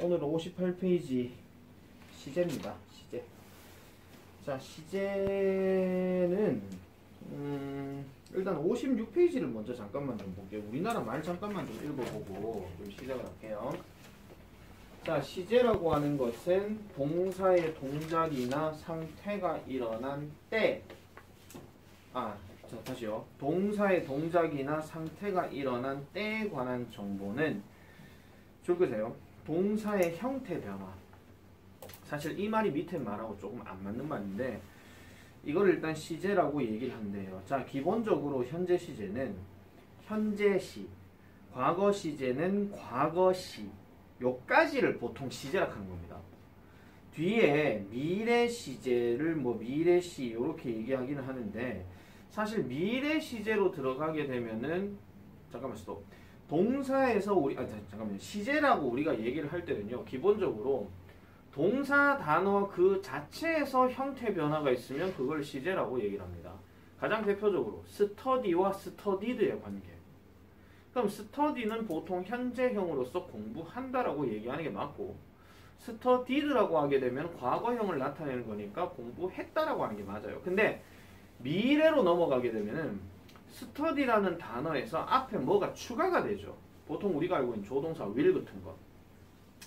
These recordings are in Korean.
오늘은 58페이지 시제입니다. 시제. 자, 시제는 일단 56페이지를 먼저 잠깐만 좀 볼게요. 우리나라 말 잠깐만 좀 읽어보고 좀 시작을 할게요. 자, 시제라고 하는 것은 동사의 동작이나 상태가 일어난 때, 자, 다시요. 동사의 동작이나 상태가 일어난 때에 관한 정보는 줄 끄세요. 동사의 형태 변화. 사실 이 말이 밑에 말하고 조금 안 맞는 말인데 이걸 일단 시제라고 얘기를 한대요. 자, 기본적으로 현재 시제는 현재시, 과거 시제는 과거시, 요까지를 보통 시제라고 하는 겁니다. 뒤에 미래 시제를 미래시 이렇게 얘기하기는 하는데 사실 미래 시제로 들어가게 되면은 잠깐만 스톱. 동사에서 잠깐만요. 시제라고 우리가 얘기를 할 때는요. 기본적으로 동사 단어 그 자체에서 형태 변화가 있으면 그걸 시제라고 얘기를 합니다. 가장 대표적으로 스터디와 스터디드의 관계. 그럼 스터디는 보통 현재형으로서 공부한다라고 얘기하는 게 맞고 스터디드라고 하게 되면 과거형을 나타내는 거니까 공부했다라고 하는 게 맞아요. 근데 미래로 넘어가게 되면은 스터디라는 단어에서 앞에 뭐가 추가가 되죠. 보통 우리가 알고 있는 조동사 will 같은 거.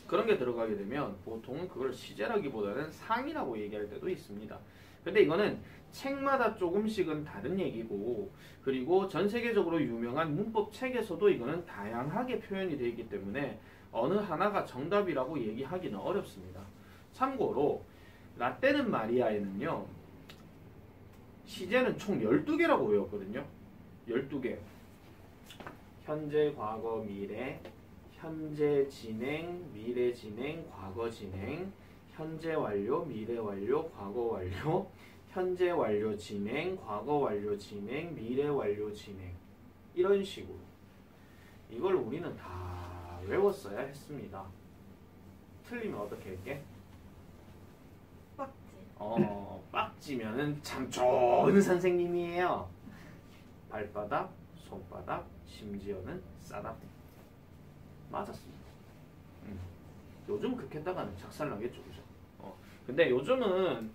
그런 게 들어가게 되면 보통은 그걸 시제라기보다는 상이라고 얘기할 때도 있습니다. 근데 이거는 책마다 조금씩은 다른 얘기고 그리고 전 세계적으로 유명한 문법 책에서도 이거는 다양하게 표현이 되어 있기 때문에 어느 하나가 정답이라고 얘기하기는 어렵습니다. 참고로 라떼는 마리아에는요. 시제는 총 12개라고 외웠거든요. 12개. 현재, 과거, 미래, 현재 진행, 미래 진행, 과거 진행, 현재 완료, 미래 완료, 과거 완료, 현재 완료 진행, 과거 완료 진행, 미래 완료 진행. 이런 식으로. 이걸 우리는 다 외웠어야 했습니다. 틀리면 어떻게 할게? 빡지면은 참 좋은 선생님이에요. 발바닥, 손바닥, 심지어는 싸다. 맞았습니다. 요즘 그렇게 했다가는 작살나겠죠, 그죠? 근데 요즘은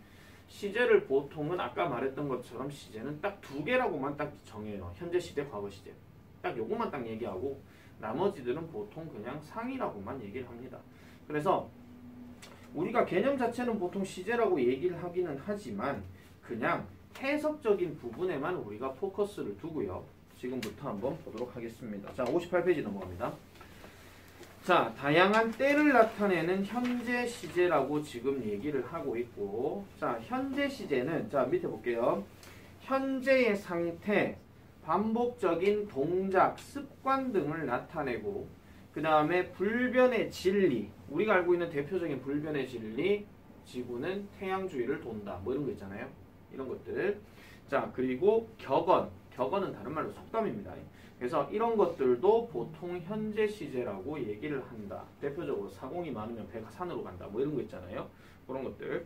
시제를 보통은 아까 말했던 것처럼 시제는 딱 2개라고만 딱 정해요. 현재 시제, 과거 시제. 딱 요것만 딱 얘기하고 나머지들은 보통 그냥 상이라고만 얘기를 합니다. 그래서 우리가 개념 자체는 보통 시제라고 얘기를 하기는 하지만 그냥 해석적인 부분에만 우리가 포커스를 두고요. 지금부터 한번 보도록 하겠습니다. 자, 58페이지 넘어갑니다. 자, 다양한 때를 나타내는 현재 시제라고 지금 얘기를 하고 있고 자, 현재 시제는 자, 밑에 볼게요. 현재의 상태, 반복적인 동작, 습관 등을 나타내고 그 다음에 불변의 진리, 우리가 알고 있는 대표적인 불변의 진리, 지구는 태양 주위를 돈다. 뭐 이런 거 있잖아요. 이런 것들. 자, 그리고 격언은 다른 말로 속담입니다. 그래서 이런 것들도 보통 현재 시제라고 얘기를 한다. 대표적으로 사공이 많으면 배가 산으로 간다. 뭐 이런 거 있잖아요. 그런 것들.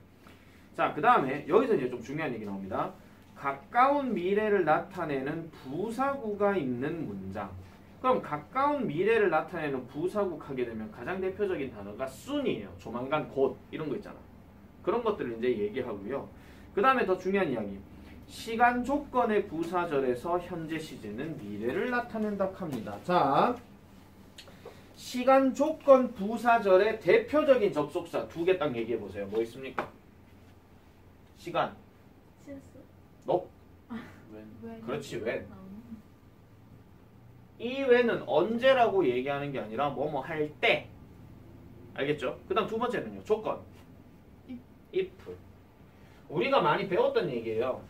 자, 그 다음에 여기서 이제 좀 중요한 얘기 나옵니다. 가까운 미래를 나타내는 부사구가 있는 문장. 그럼 가까운 미래를 나타내는 부사구 하게 되면 가장 대표적인 단어가 soon이에요. 조만간, 곧 이런 거 있잖아. 그런 것들을 이제 얘기하고요. 그 다음에 더 중요한 이야기. 시간 조건의 부사절에서 현재 시제는 미래를 나타낸다 합니다. 자, 시간 조건 부사절의 대표적인 접속사 2개 딱 얘기해 보세요. 뭐 있습니까? 시간. 실수. when. 그렇지, when. 이 when은 언제라고 얘기하는 게 아니라 뭐뭐 할 때. 알겠죠? 그 다음 두 번째는요. 조건. if. 우리가 많이 배웠던 얘기예요.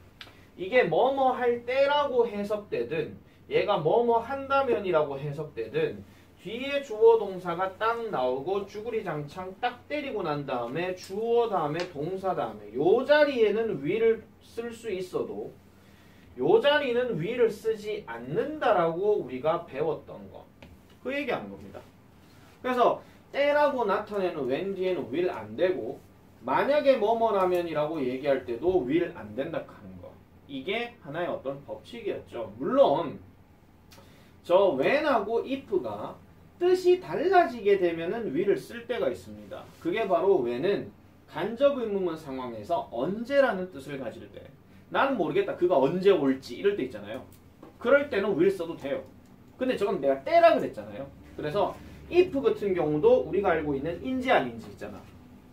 이게 뭐뭐 할 때라고 해석되든 얘가 뭐뭐 한다면이라고 해석되든 뒤에 주어 동사가 딱 나오고 주구리 장창 딱 때리고 난 다음에 주어 다음에 동사 다음에 요 자리에는 will을 쓸 수 있어도 요 자리는 will을 쓰지 않는다라고 우리가 배웠던 거. 그 얘기하는 겁니다. 그래서 때라고 나타내는 when 뒤에는 will 안 되고 만약에 뭐뭐라면이라고 얘기할 때도 will 안 된다 하는 거. 이게 하나의 어떤 법칙이었죠. 물론 저 when하고 if가 뜻이 달라지게 되면은 will을 쓸 때가 있습니다. 그게 바로 when은 간접 의문문 상황에서 언제라는 뜻을 가질 때. 나는 모르겠다. 그가 언제 올지 이럴 때 있잖아요. 그럴 때는 will 써도 돼요. 근데 저건 내가 때라 그랬잖아요. 그래서 if 같은 경우도 우리가 알고 있는 인지 아닌지 있잖아.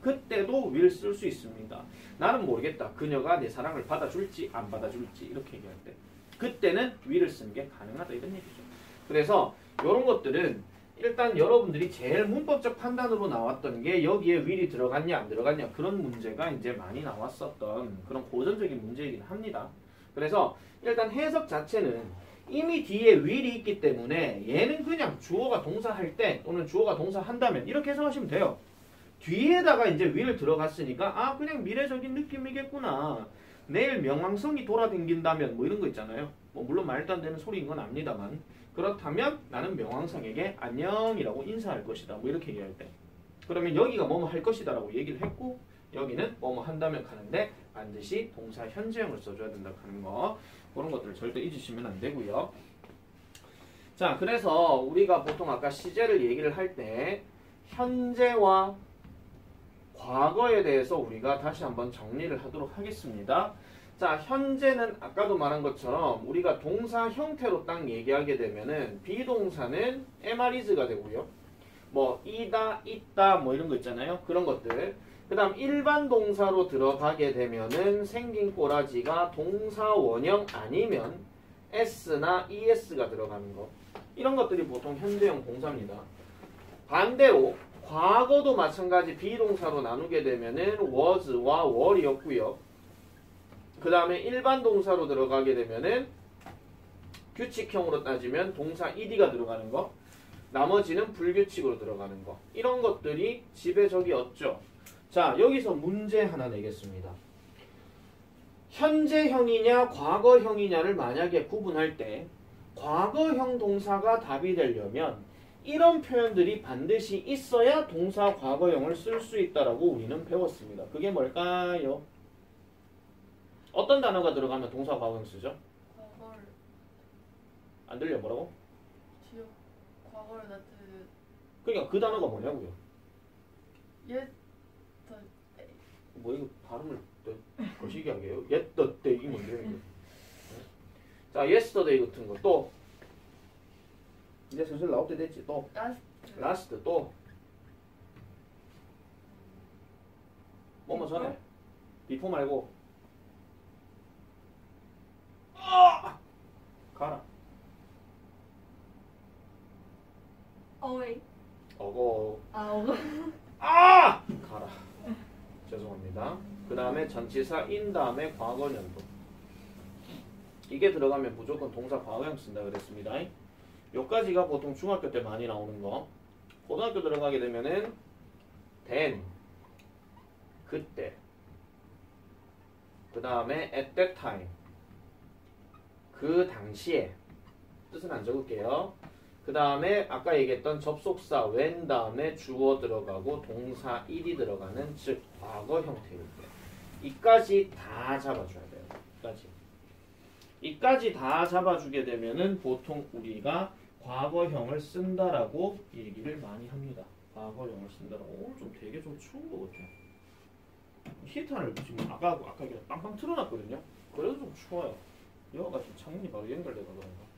그때도 will 쓸 수 있습니다. 나는 모르겠다. 그녀가 내 사랑을 받아줄지 안 받아줄지 이렇게 얘기할 때. 그때는 will을 쓰는 게 가능하다 이런 얘기죠. 그래서 이런 것들은 일단 여러분들이 제일 문법적 판단으로 나왔던 게 여기에 will이 들어갔냐 안 들어갔냐 그런 문제가 이제 많이 나왔었던 그런 고전적인 문제이긴 합니다. 그래서 일단 해석 자체는 이미 뒤에 will이 있기 때문에 얘는 그냥 주어가 동사할 때 또는 주어가 동사한다면 이렇게 해석하시면 돼요. 뒤에다가 이제 will 들어갔으니까 아 그냥 미래적인 느낌이겠구나. 내일 명왕성이 돌아다닌다면 뭐 이런 거 있잖아요. 뭐 물론 말도 안 되는 소리인 건 압니다만 그렇다면 나는 명왕성에게 안녕이라고 인사할 것이다. 뭐 이렇게 얘기할 때 그러면 여기가 뭐뭐 할 것이다 라고 얘기를 했고 여기는 뭐뭐 한다면 가는데 반드시 동사 현재형을 써줘야 된다고 하는 거 그런 것들을 절대 잊으시면 안 되고요. 자 그래서 우리가 보통 아까 시제를 얘기를 할 때 현재와 과거에 대해서 우리가 다시 한번 정리를 하도록 하겠습니다. 자, 현재는 아까도 말한 것처럼 우리가 동사 형태로 딱 얘기하게 되면은 비동사는 MRIs가 되고요. 뭐 이다, 있다 뭐 이런 거 있잖아요. 그런 것들. 그 다음 일반 동사로 들어가게 되면은 생긴 꼬라지가 동사 원형 아니면 S나 ES가 들어가는 거. 이런 것들이 보통 현재형 동사입니다. 반대로 과거도 마찬가지 비동사로 나누게 되면은 was와 were이었고요. 그 다음에 일반 동사로 들어가게 되면은 규칙형으로 따지면 동사 ed가 들어가는 거, 나머지는 불규칙으로 들어가는 거. 이런 것들이 지배적이었죠. 자, 여기서 문제 하나 내겠습니다. 현재형이냐 과거형이냐를 만약에 구분할 때 과거형 동사가 답이 되려면 이런 표현들이 반드시 있어야 동사 과거형을 쓸 수 있다라고 우리는 배웠습니다. 그게 뭘까요? 어떤 단어가 들어가면 동사 과거형 쓰죠? 과거를 안 들려 뭐라고? 기억 과거를 나트 그러니까 그 단어가 뭐냐고요? 뭐 이거 발음을 거시기하게 해요? yesterday 이게 뭔데요 이게? 자 yesterday 같은 거 또 이제 슬슬 나올 때 됐지 또 last 또 뭐뭐 전에 before 말고 가라 away 어고 어고 가라 죄송합니다. 그 다음에 전치사 in 다음에 과거년도 이게 들어가면 무조건 동사 과거형 쓴다 그랬습니다. 요까지가 보통 중학교 때 많이 나오는 거. 고등학교 들어가게 되면은 then 그때 그 다음에 at that time 그 당시에 뜻은 안 적을게요. 그 다음에 아까 얘기했던 접속사 when 다음에 주어 들어가고 동사 일이 들어가는 즉 과거 형태일 때 이까지 다 잡아줘야 돼요. 이까지 다 잡아주게 되면은 보통 우리가 과거형을 쓴다라고 얘기를 많이 합니다. 과거형을 쓴다라고. 오늘 좀 되게 좀 추운 것 같아요. 히터를 지금 아까 그냥 빵빵 틀어놨거든요. 그래도 좀 추워요. 여기가 지금 창문이 바로 연결돼서 그런가.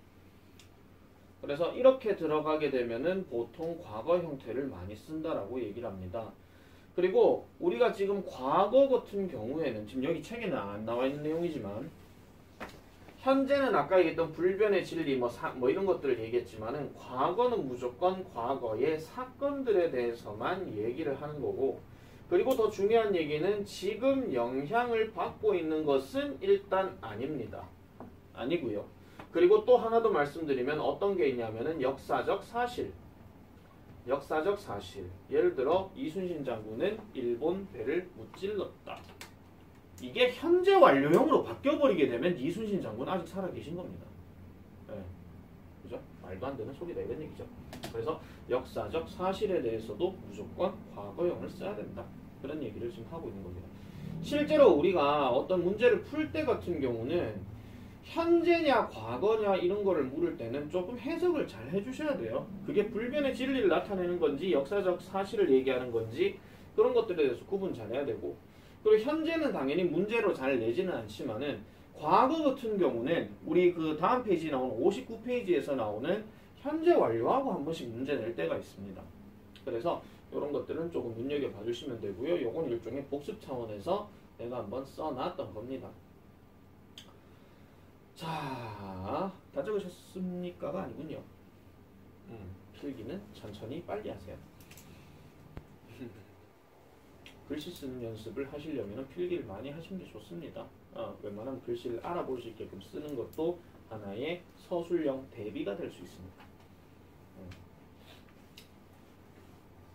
그래서 이렇게 들어가게 되면은 보통 과거 형태를 많이 쓴다라고 얘기를 합니다. 그리고 우리가 지금 과거 같은 경우에는 지금 여기 책에는 안 나와 있는 내용이지만 현재는 아까 얘기했던 불변의 진리 뭐 이런 것들을 얘기했지만은 과거는 무조건 과거의 사건들에 대해서만 얘기를 하는 거고 그리고 더 중요한 얘기는 지금 영향을 받고 있는 것은 일단 아닙니다. 아니고요. 그리고 또 하나 더 말씀드리면 어떤 게 있냐면은 역사적 사실. 예를 들어 이순신 장군은 일본 배를 무찔렀다. 이게 현재 완료형으로 바뀌어버리게 되면 이순신 장군 아직 살아계신 겁니다. 네. 그죠? 말도 안 되는 소리다 이런 얘기죠. 그래서 역사적 사실에 대해서도 무조건 과거형을 써야 된다. 그런 얘기를 지금 하고 있는 겁니다. 실제로 우리가 어떤 문제를 풀 때 같은 경우는 현재냐 과거냐 이런 거를 물을 때는 조금 해석을 잘 해주셔야 돼요. 그게 불변의 진리를 나타내는 건지 역사적 사실을 얘기하는 건지 그런 것들에 대해서 구분 잘해야 되고, 그리고 현재는 당연히 문제로 잘 내지는 않지만은 과거 같은 경우는 우리 그 다음 페이지에 나오는 59페이지에서 나오는 현재 완료하고 한 번씩 문제 낼 때가 있습니다. 그래서 이런 것들은 조금 눈여겨봐 주시면 되고요. 요건 일종의 복습 차원에서 내가 한번 써놨던 겁니다. 자, 다 적으셨습니까가 아니군요. 필기는 천천히 빨리 하세요. 글씨 쓰는 연습을 하시려면 필기를 많이 하시는 게 좋습니다. 웬만하면 글씨를 알아볼 수 있게끔 쓰는 것도 하나의 서술형 대비가 될 수 있습니다.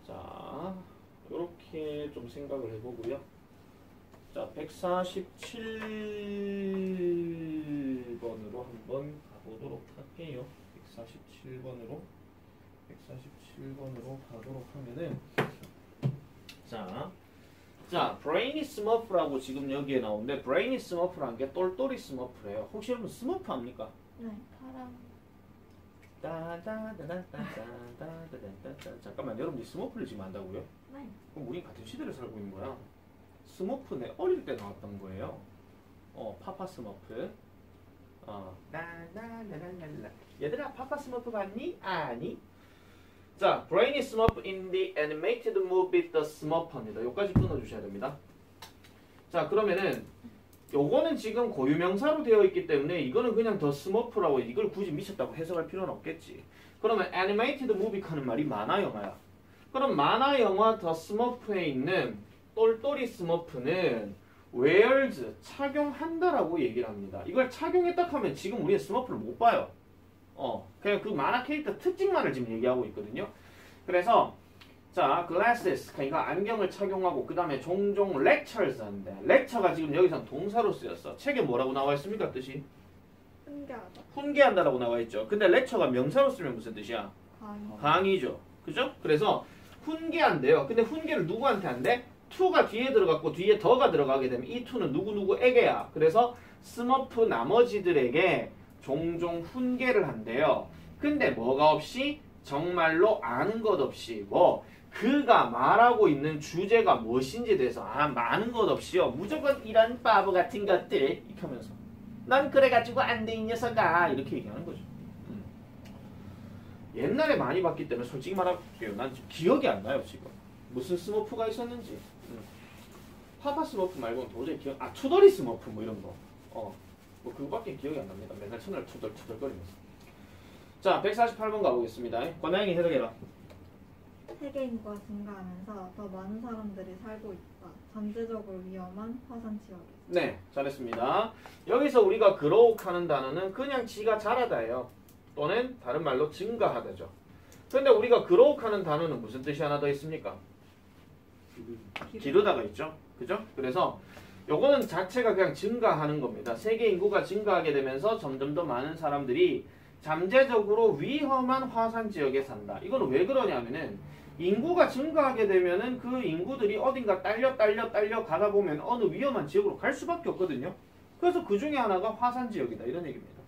자, 이렇게 좀 생각을 해보고요. 자, 147번으로 한번 가보도록 할게요. 147번으로 가도록 하면은 자, 브레이니 스머프라고 지금 여기에 나오는데 브레이니 스머프라는 게 똘똘이 스머프래요. 혹시 여러분 스머프 압니까? 네. 파랑. 잠깐만, 여러분이 스머프를 지금 안다고요? 네. 그럼 우리 같은 시대를 살고 있는 거야. 스머프 내 어릴 때 나왔던 거예요. 파파 스머프. 얘들아, 파파 스머프 봤니? 아니? 자, 브레이니 스머프 in the animated movie The Smurf입니다. 여기까지 끊어주셔야 됩니다. 자, 그러면은 요거는 지금 고유명사로 되어 있기 때문에 이거는 그냥 The Smurf라고 이걸 굳이 미쳤다고 해석할 필요는 없겠지. 그러면 animated movie 하는 말이 만화 영화야. 그럼 만화 영화 The Smurf에 있는 똘똘이 스머프는 wears 착용한다라고 얘기를 합니다. 이걸 착용했다 하면 지금 우리는 스머프를 못 봐요. 그냥 그 만화 캐릭터 특징만을 지금 얘기하고 있거든요. 그래서 자, glasses 그러니까 안경을 착용하고 그 다음에 종종 lectures 한대. lecture가 지금 여기서 동사로 쓰였어. 책에 뭐라고 나와 있습니까? 뜻이? 훈계하다. 훈계한다라고 나와 있죠. 근데 lecture가 명사로 쓰면 무슨 뜻이야? 강의죠. 그죠? 그래서 훈계한대요. 근데 훈계를 누구한테 한대? to가 뒤에 들어갔고 뒤에 더가 들어가게 되면 이 to는 누구누구에게야. 그래서 스머프 나머지들에게 종종 훈계를 한대요. 근데 뭐가 없이? 정말로 아는 것 없이 그가 말하고 있는 주제가 무엇인지에 대해서 많은 것 없이요. 무조건 이런 바보 같은 것들 이렇게 하면서 난 그래가지고 안 돼 이 녀석아 이렇게 얘기하는 거죠. 옛날에 많이 봤기 때문에 솔직히 말할게요. 난 지금 기억이 안 나요. 지금 무슨 스머프가 있었는지. 파파 스머프 말고는 도저히 투덜이 스머프 뭐 이런 거. 뭐 그거밖에 기억이 안 납니다. 맨날 첫날 투덜거리면서. 자, 148번 가보겠습니다. 권양이 해석해라. 세계 인구가 증가하면서 더 많은 사람들이 살고 있다. 잠재적으로 위험한 화산 지역에. 네, 잘했습니다. 여기서 우리가 grow하는 단어는 그냥 지가 자라다예요. 또는 다른 말로 증가하다죠. 근데 우리가 grow하는 단어는 무슨 뜻이 하나 더 있습니까? 기르다가 있죠. 그죠? 그래서 요거는 자체가 그냥 증가하는 겁니다. 세계 인구가 증가하게 되면서 점점 더 많은 사람들이 잠재적으로 위험한 화산 지역에 산다. 이거는 왜 그러냐면은 인구가 증가하게 되면은 그 인구들이 어딘가 딸려 가다 보면 어느 위험한 지역으로 갈 수밖에 없거든요. 그래서 그 중에 하나가 화산 지역이다. 이런 얘기입니다.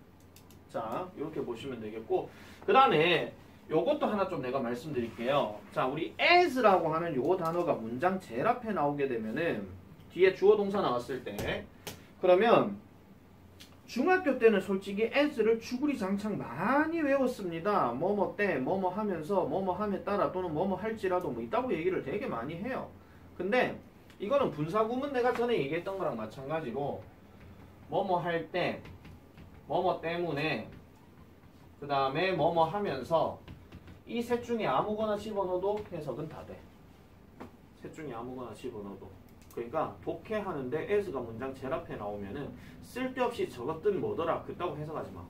자, 이렇게 보시면 되겠고, 그 다음에 요것도 하나 좀 내가 말씀드릴게요. 자, 우리 as라고 하는 요 단어가 문장 제일 앞에 나오게 되면은 뒤에 주어 동사 나왔을 때 그러면 중학교 때는 솔직히 as를 주구리장창 많이 외웠습니다. 뭐뭐 때, 뭐뭐 하면서, 뭐뭐 함에 따라 또는 뭐뭐 할지라도 뭐 있다고 얘기를 되게 많이 해요. 근데 이거는 분사구문 내가 전에 얘기했던 거랑 마찬가지로 뭐뭐 할 때, 뭐뭐 때문에, 그 다음에 뭐뭐 하면서 이 셋 중에 아무거나 집어넣어도 해석은 다 돼. 셋 중에 아무거나 집어넣어도. 그러니까 독해하는데 as가 문장 제일 앞에 나오면은 쓸데없이 저것들이 뭐더라 그따고 해석하지 마.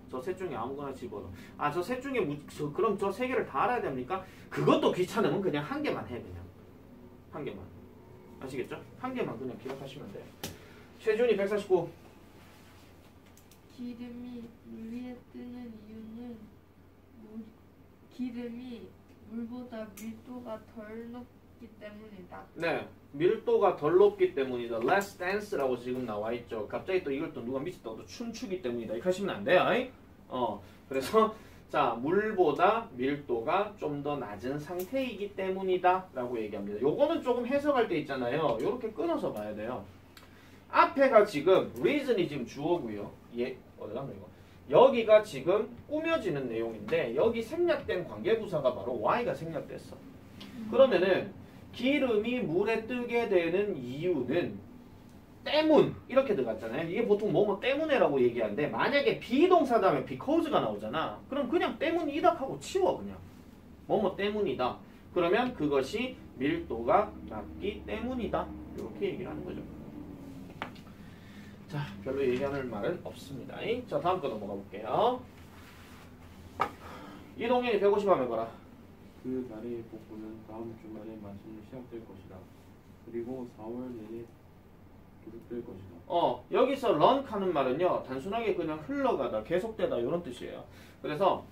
저 셋 중에 아무거나 집어넣어. 저 셋 중에 그럼 저 세 개를 다 알아야 됩니까? 그것도 귀찮으면 그냥 한 개만 해. 그냥 한 개만. 아시겠죠? 한 개만 그냥 기억하시면 돼요. 최준이 149. 기름이 물 위에 뜨는 이유는 기름이 물보다 밀도가 덜 높기 높기 때문이다. 네, 밀도가 덜 높기 때문이다. less dense라고 지금 나와 있죠. 갑자기 또 이걸 또 누가 미쳤다고 또 춤추기 때문이다. 이렇게 하시면 안 돼요. 그래서 자, 물보다 밀도가 좀 더 낮은 상태이기 때문이다 라고 얘기합니다. 요거는 조금 해석할 때 있잖아요. 요렇게 끊어서 봐야 돼요. 앞에가 지금 reason이 지금 주어고요. 어디 갔나 이거? 여기가 지금 꾸며지는 내용인데 여기 생략된 관계부사가 바로 y가 생략됐어. 그러면은 기름이 물에 뜨게 되는 이유는 때문 이렇게 들어갔잖아요. 이게 보통 뭐뭐 때문에라고 얘기하는데 만약에 비동사 다음에 because가 나오잖아. 그럼 그냥 때문이다 하고 치워 그냥. 뭐뭐 때문이다. 그러면 그것이 밀도가 낮기 때문이다. 이렇게 얘기를 하는 거죠. 자, 별로 얘기할 말은 없습니다. 자, 다음 거 넘어가 볼게요. 이동현이 150 하면 봐라. 그 날의 복구는 다음 주말에 마치 시작될 것이다. 그리고 4월 내내 계속될 것이다. 여기서 run 하는 말은요. 단순하게 그냥 흘러가다, 계속되다 이런 뜻이에요. 그래서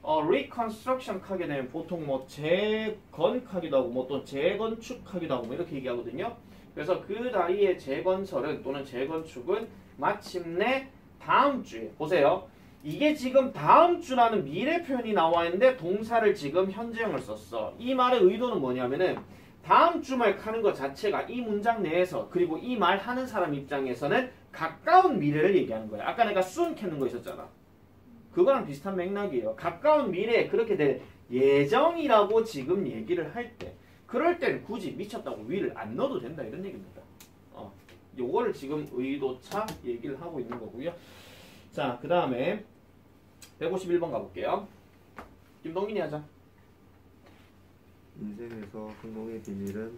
reconstruction 하게 되면 보통 뭐 재건하기도 하고 뭐 또 재건축하기도 하고 뭐 이렇게 얘기하거든요. 그래서 그 나이의 재건설은 또는 재건축은 마침내 다음 주에 보세요. 이게 지금 다음 주라는 미래 표현이 나와 있는데 동사를 지금 현재형을 썼어. 이 말의 의도는 뭐냐면은 다음 주말 하는 것 자체가 이 문장 내에서 그리고 이 말 하는 사람 입장에서는 가까운 미래를 얘기하는 거야. 아까 내가 soon 캐는 거 있었잖아. 그거랑 비슷한 맥락이에요. 가까운 미래에 그렇게 될 예정이라고 지금 얘기를 할 때 그럴 땐 굳이 미쳤다고 위를 안 넣어도 된다 이런 얘기입니다. 요거를 지금 의도차 얘기를 하고 있는 거고요. 자, 그 다음에 151번 가볼게요. 김동민이 하자. 인생에서 성공의 비밀은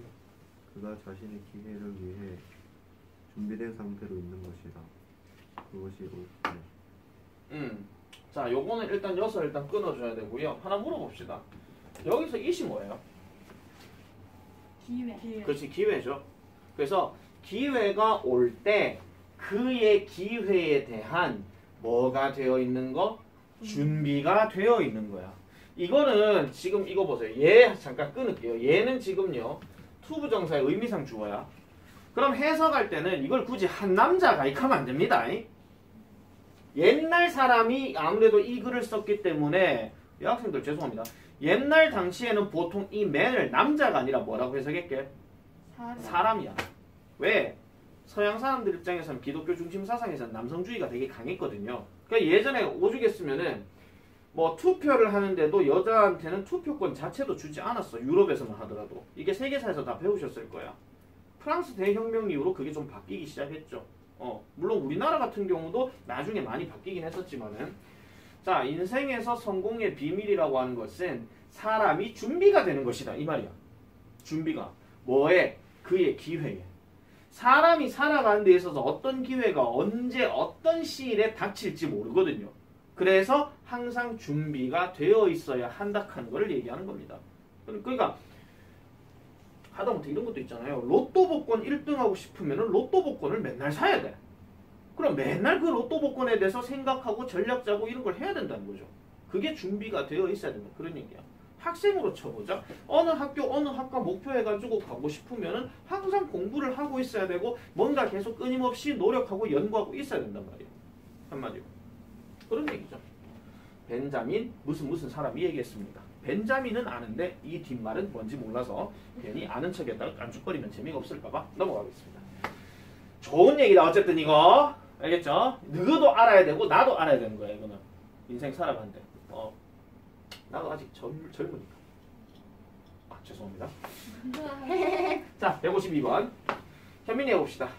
그가 자신의 기회를 위해 준비된 상태로 있는 것이다. 그것이 옳다. 자, 요거는 일단 여기서 일단 끊어줘야 되고요. 하나 물어봅시다. 여기서 이시 뭐예요? 기회. 그렇지, 기회죠. 그래서 기회가 올 때 그의 기회에 대한 뭐가 되어 있는 거? 준비가 되어 있는 거야. 이거는 지금 이거 보세요. 얘 잠깐 끊을게요. 얘는 지금요. 투부정사의 의미상 주어야. 그럼 해석할 때는 이걸 굳이 한 남자가 이렇게 하면 안 됩니다. 옛날 사람이 아무래도 이 글을 썼기 때문에 여학생들 죄송합니다. 옛날 당시에는 보통 이 man을 남자가 아니라 뭐라고 해석할게? 사람이야. 왜? 서양 사람들 입장에서는 기독교 중심 사상에서는 남성주의가 되게 강했거든요. 그러니까 예전에 오죽했으면은 뭐 투표를 하는데도 여자한테는 투표권 자체도 주지 않았어. 유럽에서만 하더라도. 이게 세계사에서 다 배우셨을 거야. 프랑스 대혁명 이후로 그게 좀 바뀌기 시작했죠. 물론 우리나라 같은 경우도 나중에 많이 바뀌긴 했었지만은 자, 인생에서 성공의 비밀이라고 하는 것은 사람이 준비가 되는 것이다. 이 말이야. 준비가. 뭐에? 그의 기회에. 사람이 살아가는 데 있어서 어떤 기회가 언제 어떤 시일에 닥칠지 모르거든요. 그래서 항상 준비가 되어 있어야 한다 하는 걸 얘기하는 겁니다. 그러니까 하다못해 이런 것도 있잖아요. 로또 복권 1등하고 싶으면 로또 복권을 맨날 사야 돼. 그럼 맨날 그 로또 복권에 대해서 생각하고 전략 짜고 이런 걸 해야 된다는 거죠. 그게 준비가 되어 있어야 된다. 그런 얘기야. 학생으로 쳐보자. 어느 학과 목표 해가지고 가고 싶으면은 항상 공부를 하고 있어야 되고 뭔가 계속 끊임없이 노력하고 연구하고 있어야 된단 말이에요. 한마디로. 그런 얘기죠. 벤자민 무슨 사람이 얘기했습니다. 벤자민은 아는데 이 뒷말은 뭔지 몰라서 괜히 아는 척에다가 깐죽거리면 재미가 없을까봐 넘어가겠습니다. 좋은 얘기다 어쨌든 이거. 알겠죠? 너도 알아야 되고 나도 알아야 되는 거야 이거는. 인생 살아가는데. 나도 아직 젊으니까. 죄송합니다. 자, 152번. 현민이 해봅시다.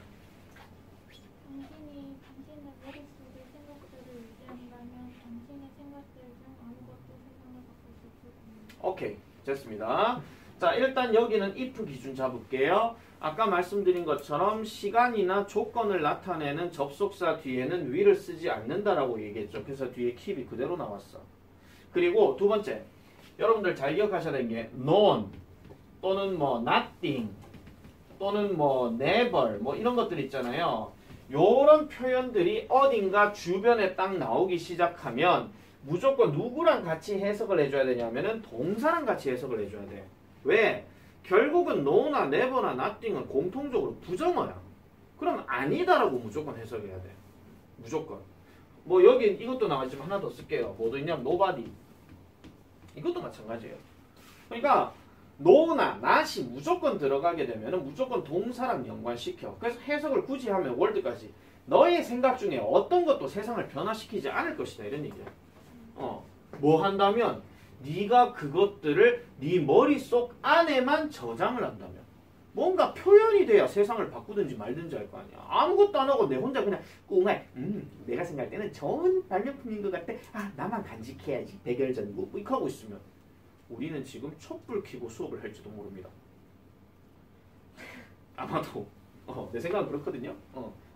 당신이 당신의 머릿속의 생각들을 유지한다면 당신의 생각들 중 아무것도 세상을 바꿀 수 없을 겁니다. 오케이. 됐습니다. 자, 일단 여기는 if 기준 잡을게요. 아까 말씀드린 것처럼 시간이나 조건을 나타내는 접속사 뒤에는 will을 쓰지 않는다라고 얘기했죠. 그래서 뒤에 keep이 그대로 나왔어. 그리고 두 번째, 여러분들 잘 기억하셔야 되는 게 none 또는 뭐 nothing 또는 뭐 never 뭐 이런 것들 있잖아요. 요런 표현들이 어딘가 주변에 딱 나오기 시작하면 무조건 누구랑 같이 해석을 해줘야 되냐면은 동사랑 같이 해석을 해줘야 돼. 왜? 결국은 no나 never나 nothing은 공통적으로 부정어야. 그럼 아니다라고 무조건 해석해야 돼. 무조건. 뭐 여기 이것도 나와있지만 하나 더 쓸게요. 뭐도 있냐면 nobody. 이것도 마찬가지예요. 그러니까 no나 not이 무조건 들어가게 되면 무조건 동사랑 연관시켜. 그래서 해석을 굳이 하면 word까지 너의 생각 중에 어떤 것도 세상을 변화시키지 않을 것이다 이런 얘기야. 뭐 한다면 네가 그것들을 네 머릿속 안에만 저장을 한다면 뭔가 표현이 돼야 세상을 바꾸든지 말든지 할 거 아니야. 아무것도 안 하고 내 혼자 그냥 꽁알 내가 생각할 때는 좋은 발명품인 것 같아. 아 나만 간직해야지. 대결전이고 이렇게 하고 있으면 우리는 지금 촛불 켜고 수업을 할지도 모릅니다. 아마도 내 생각은 그렇거든요.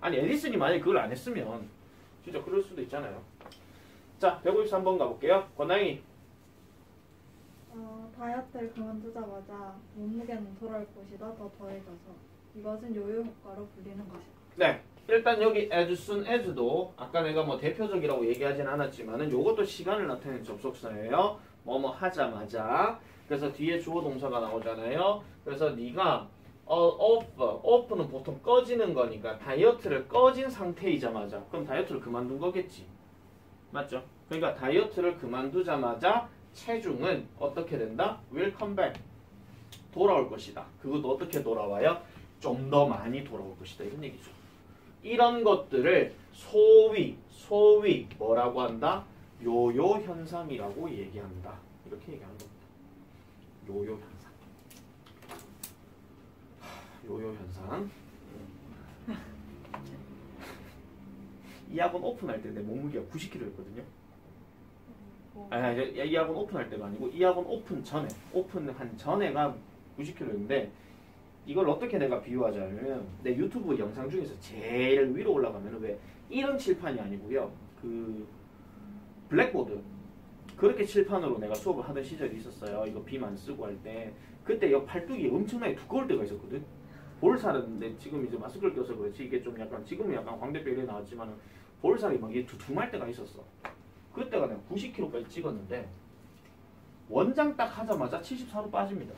아니 에디슨이 만약에 그걸 안 했으면 진짜 그럴 수도 있잖아요. 자 153번 가볼게요. 권나영이. 다이어트를 그만두자마자 몸무게는 돌아올 것이다. 더 더해져서. 이것은 요요 효과로 불리는 것이다. 네. 일단 여기 as soon as도 아까 내가 뭐 대표적이라고 얘기하진 않았지만은 요것도 시간을 나타내는 접속사예요. 뭐뭐 하자마자. 그래서 뒤에 주어 동사가 나오잖아요. 그래서 네가 off는 보통 꺼지는 거니까 다이어트를 꺼진 상태이자마자 그럼 다이어트를 그만둔 거겠지. 맞죠? 그러니까 다이어트를 그만두자마자 체중은 어떻게 된다? will come back. 돌아올 것이다. 그것도 어떻게 돌아와요? 좀 더 많이 돌아올 것이다. 이런 얘기죠. 이런 것들을 소위 뭐라고 한다? 요요 현상이라고 얘기한다. 이렇게 얘기하는 겁니다. 요요 현상. 요요 현상. 이 학원 오픈할 때 내 몸무게가 90kg였거든요. 이 학원 오픈할 때가 아니고 이 학원 오픈한 전에가 90kg인데 이걸 어떻게 내가 비유하자면 내 유튜브 영상 중에서 제일 위로 올라가면 왜 이런 칠판이 아니고요. 그 블랙보드 그렇게 칠판으로 내가 수업을 하던 시절이 있었어요. 이거 빔 안 쓰고 할 때 그때 이 팔뚝이 엄청나게 두꺼울 때가 있었거든. 볼살인데 지금 이제 마스크를 껴서 그렇지 이게 좀 약간 지금은 약간 광대뼈 이래 나왔지만 볼살이 막 이게 두툼할 때가 있었어. 그때가 내가 90kg까지 찍었는데 원장 딱 하자마자 74로 빠집니다.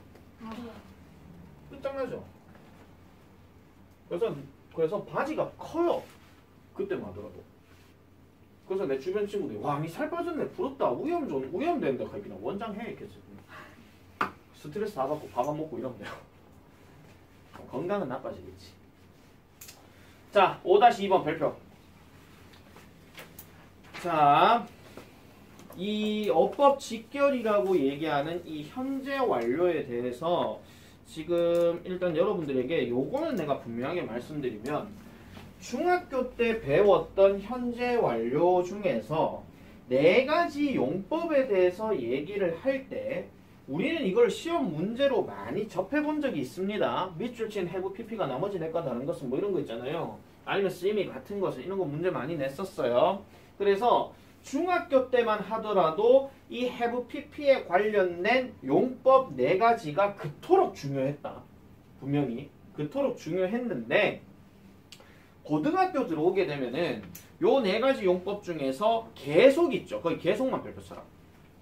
끝장나죠? 그래서 바지가 커요. 그때만 하더라도. 그래서 내 주변 친구들이 와, 니 살 빠졌네. 부럽다. 우염된다. 그냥 원장 해. 이렇게 스트레스 다 받고 밥 안 먹고 이러면 돼요. 건강은 나빠지겠지. 자, 5-2번 별표. 자, 이 어법 직결이라고 얘기하는 이 현재 완료에 대해서 지금 일단 여러분들에게 요거는 내가 분명하게 말씀드리면 중학교 때 배웠던 현재 완료 중에서 4가지 용법에 대해서 얘기를 할 때 우리는 이걸 시험 문제로 많이 접해본 적이 있습니다. 밑줄 친 have pp가 나머지 넷과 다른 것은 뭐 이런 거 있잖아요. 아니면 쓰임이 같은 것은 이런 거 문제 많이 냈었어요. 그래서 중학교 때만 하더라도 이 have pp에 관련된 용법 4가지가 그토록 중요했다. 분명히 그토록 중요했는데 고등학교 들어오게 되면은 요 4가지 용법 중에서 계속 있죠. 거의 계속만 별표 쳐라.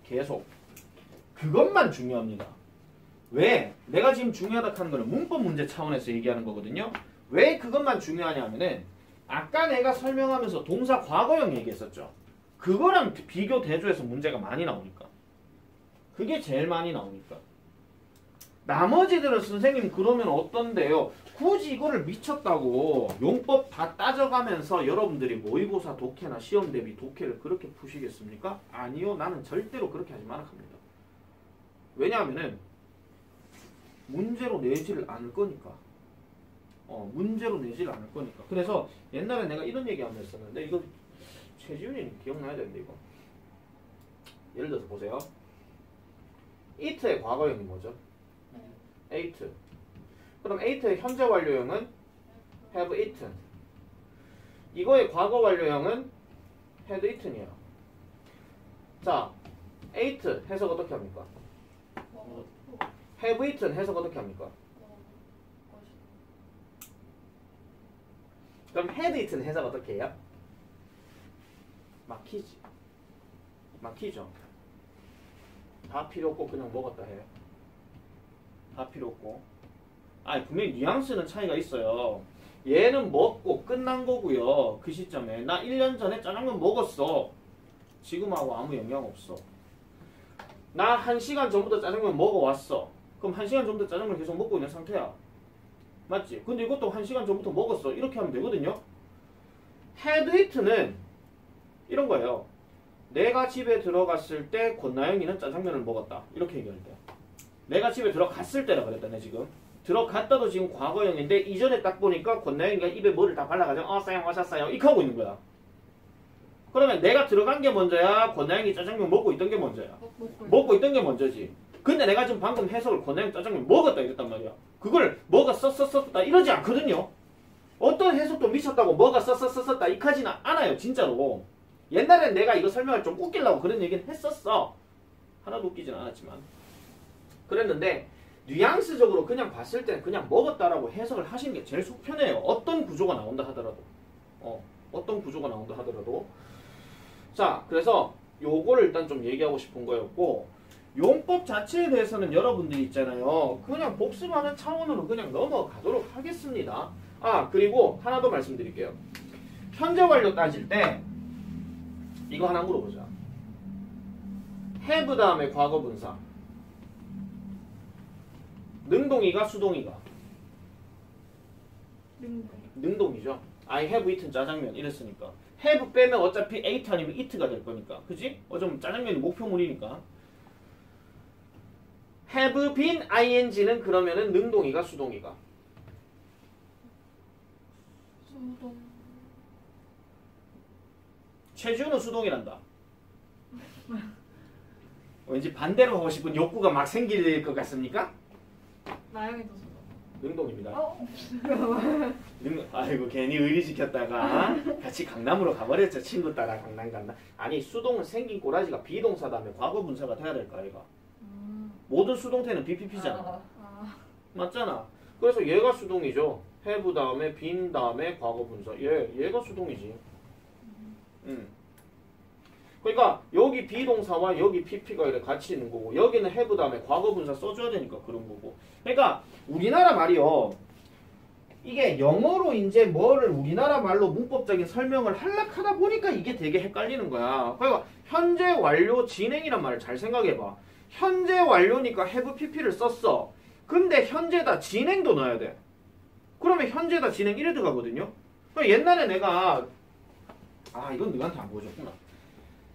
계속. 그것만 중요합니다. 왜? 내가 지금 중요하다 하는 거는 문법 문제 차원에서 얘기하는 거거든요. 왜 그것만 중요하냐 하면은 아까 내가 설명하면서 동사 과거형 얘기했었죠. 그거랑 비교 대조해서 문제가 많이 나오니까. 그게 제일 많이 나오니까. 나머지들은 선생님 그러면 어떤데요? 굳이 이거를 미쳤다고 용법 다 따져가면서 여러분들이 모의고사 독해나 시험 대비 독해를 그렇게 푸시겠습니까? 아니요. 나는 절대로 그렇게 하지 마라 합니다. 왜냐하면은 문제로 내지를 않을 거니까. 문제로 내지를 않을 거니까. 그래서 옛날에 내가 이런 얘기 한번 했었는데 이거 최지훈이 기억나야 되는데 이거. 예를 들어서 보세요. eat의 과거형이 뭐죠? ate. 그럼 ate의 현재 완료형은 have eaten. 이거의 과거 완료형은 had eaten이에요. 자, ate 해석 어떻게 합니까? have eaten 해석 어떻게 합니까? 그럼 had eaten 해석 어떻게 해요? 막히지. 막히죠. 다 필요 없고 그냥 먹었다 해요. 다 필요 없고. 아니 분명히 뉘앙스는 차이가 있어요. 얘는 먹고 끝난 거고요. 그 시점에 나 1년 전에 짜장면 먹었어. 지금하고 아무 영향 없어. 나 1시간 전부터 짜장면 먹어왔어. 그럼 1시간 전부터 짜장면 계속 먹고 있는 상태야. 맞지? 근데 이것도 1시간 전부터 먹었어. 이렇게 하면 되거든요. had eaten은 이런 거예요. 내가 집에 들어갔을 때 권나영이는 짜장면을 먹었다. 이렇게 얘기할 때. 내가 집에 들어갔을 때라 그랬다네 지금. 들어갔다도 지금 과거형인데 이전에 딱 보니까 권나영이가 입에 뭐를 다 발라가지고 쌤 오셨어요. 이렇게 하고 있는 거야. 그러면 내가 들어간 게 먼저야? 권나영이 짜장면 먹고 있던 게 먼저야? 먹고 있던 게 먼저지. 근데 내가 지금 방금 해석을 권나영 짜장면 먹었다 이랬단 말이야. 그걸 뭐가 썼다 이러지 않거든요. 어떤 해석도 미쳤다고 뭐가 썼다 이까지는 않아요. 진짜로. 옛날엔 내가 이거 설명을 좀 웃기려고 그런 얘기는 했었어. 하나도 웃기진 않았지만. 그랬는데 뉘앙스적으로 그냥 봤을 때는 그냥 먹었다라고 해석을 하시는 게 제일 속 편해요. 어떤 구조가 나온다 하더라도. 어떤 구조가 나온다 하더라도. 자, 그래서 요거를 일단 좀 얘기하고 싶은 거였고, 용법 자체에 대해서는 여러분들이 있잖아요. 그냥 복습하는 차원으로 그냥 넘어가도록 하겠습니다. 아, 그리고 하나 더 말씀드릴게요. 현재 완료 따질 때 이거 하나 물어보자. have 다음에 과거 분사. 능동이가 수동이가? 능동이죠. I have eaten 짜장면 이랬으니까. have 빼면 어차피 ate 아니면 eat가 될 거니까. 그지? 어쩌면 짜장면이 목표물이니까. have been ing는 그러면은 능동이가 수동이가? 수동. 최지우는 수동이란다. 왠지 반대로 하고 싶은 욕구가 막 생길 것 같습니까? 나영이도 수동. 능동입니다. 어? 아이고 괜히 의리 지켰다가 같이 강남으로 가버렸죠. 친구 따라 강남 간다. 아니 수동은 생긴 꼬라지가 비동사 다음에 과거 분사가 돼야 될까 아이가. 모든 수동태는 BPP잖아. 맞잖아. 그래서 얘가 수동이죠. have 다음에 been 다음에 과거 분사. 얘가 수동이지. 그러니까 여기 비동사와 여기 PP가 이렇게 같이 있는 거고 여기는 have 다음에 과거 분사 써줘야 되니까 그런 거고. 그러니까 우리나라 말이요. 이게 영어로 이제 뭐를 우리나라 말로 문법적인 설명을 하려고 하다 보니까 이게 되게 헷갈리는 거야. 그러니까 현재 완료 진행이란 말을 잘 생각해봐. 현재 완료니까 have pp를 썼어. 근데 현재다 진행도 넣어야 돼. 그러면 현재다 진행 이래 들어가거든요. 그러니까 옛날에 내가 이건 너한테 안 보여줬구나.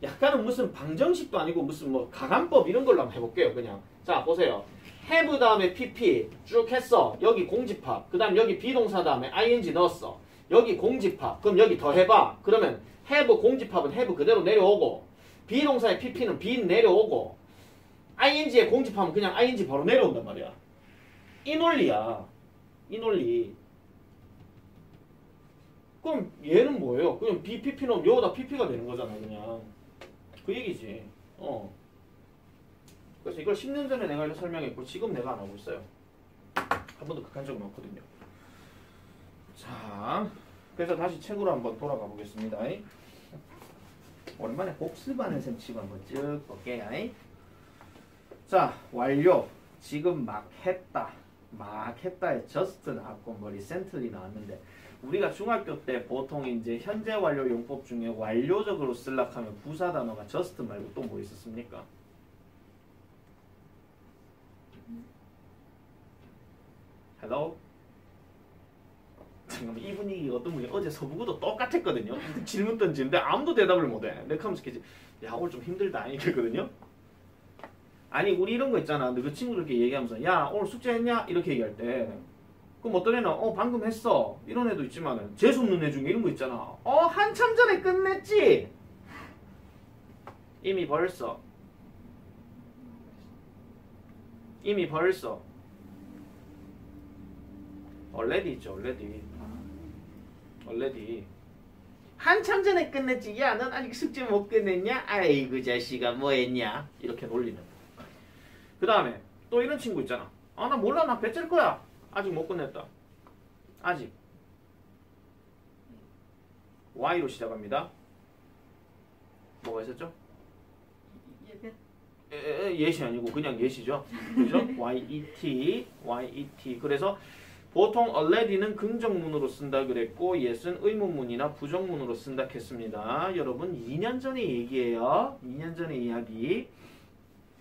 약간은 무슨 방정식도 아니고 무슨 뭐 가감법 이런 걸로 한번 해볼게요. 그냥 자 보세요. have 다음에 pp 쭉 했어. 여기 공집합. 그 다음 여기 비동사 다음에 ing 넣었어. 여기 공집합. 그럼 여기 더 해봐. 그러면 have 공집합은 have 그대로 내려오고 비동사의 pp는 been 내려오고 ing의 공집합은 그냥 ing 바로 내려온단 말이야. 이 논리야. 이 논리. 그럼 얘는 뭐예요? 그냥 bpp 넣으면 여기다 pp가 되는 거잖아. 그냥 그 얘기지. 그래서 이걸 10년 전에 내가 설명했고 지금 내가 안 하고 있어요. 한 번도 극한 적은 없거든요. 자, 그래서 다시 책으로 한번 돌아가 보겠습니다. 오랜만에 복습하는 셈 치고 한번 쭉 볼게요. 자, 완료. 지금 막 했다. 막 했다에 just 나왔고 뭐 recently 나왔는데 우리가 중학교 때 보통 이제 현재 완료 용법 중에 완료적으로 쓰려고 하면 부사 단어가 just 말고 또 뭐 있었습니까? 헬로? 잠깐만 이 분위기 어떤 분이 어제 서부구도 똑같았거든요. 질문 던지는데 아무도 대답을 못해. 내가 하면서 야 오늘 좀 힘들다 이랬거든요. 아니 우리 이런 거 있잖아. 너 그 친구들끼리 얘기하면서 야 오늘 숙제했냐? 이렇게 얘기할 때 그럼 어떤 애는 방금 했어 이런 애도 있지만은 재수없는 애 중에 이런 거 있잖아. 한참 전에 끝냈지? 이미 벌써 already 있죠. already 한참 전에 끝냈지. 야 넌 아직 숙제 못 끝냈냐? 아이고 자식아 뭐 했냐? 이렇게 놀리는. 그 다음에 또 이런 친구 있잖아. 나 몰라 나 배칠 거야. 아직 못 끝냈다. 아직 Y로 시작합니다. 뭐가 있었죠? yet이 아니고 그냥 yet이죠. 그죠? yet. 그래서 보통 already는 긍정문으로 쓴다 그랬고 yet은 의문문이나 부정문으로 쓴다 했습니다. 여러분 2년 전의 얘기예요. 2년 전의 이야기.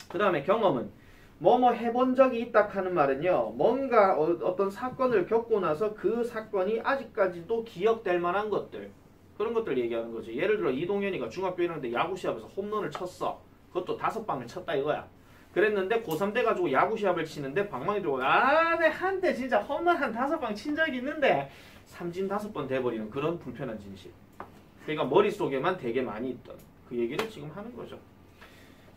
그 다음에 경험은 뭐뭐 해본 적이 있다 하는 말은요. 뭔가 어떤 사건을 겪고 나서 그 사건이 아직까지도 기억될 만한 것들. 그런 것들 얘기하는 거죠. 예를 들어 이동현이가 중학교 1학년 때 야구 시합에서 홈런을 쳤어. 그것도 5방을 쳤다 이거야. 그랬는데 고3 돼가지고 야구 시합을 치는데 방망이 들고 내 한때 진짜 홈런 한 5방 친 적이 있는데 삼진 5번 돼버리는 그런 불편한 진실. 그러니까 머릿속에만 되게 많이 있던 그 얘기를 지금 하는 거죠.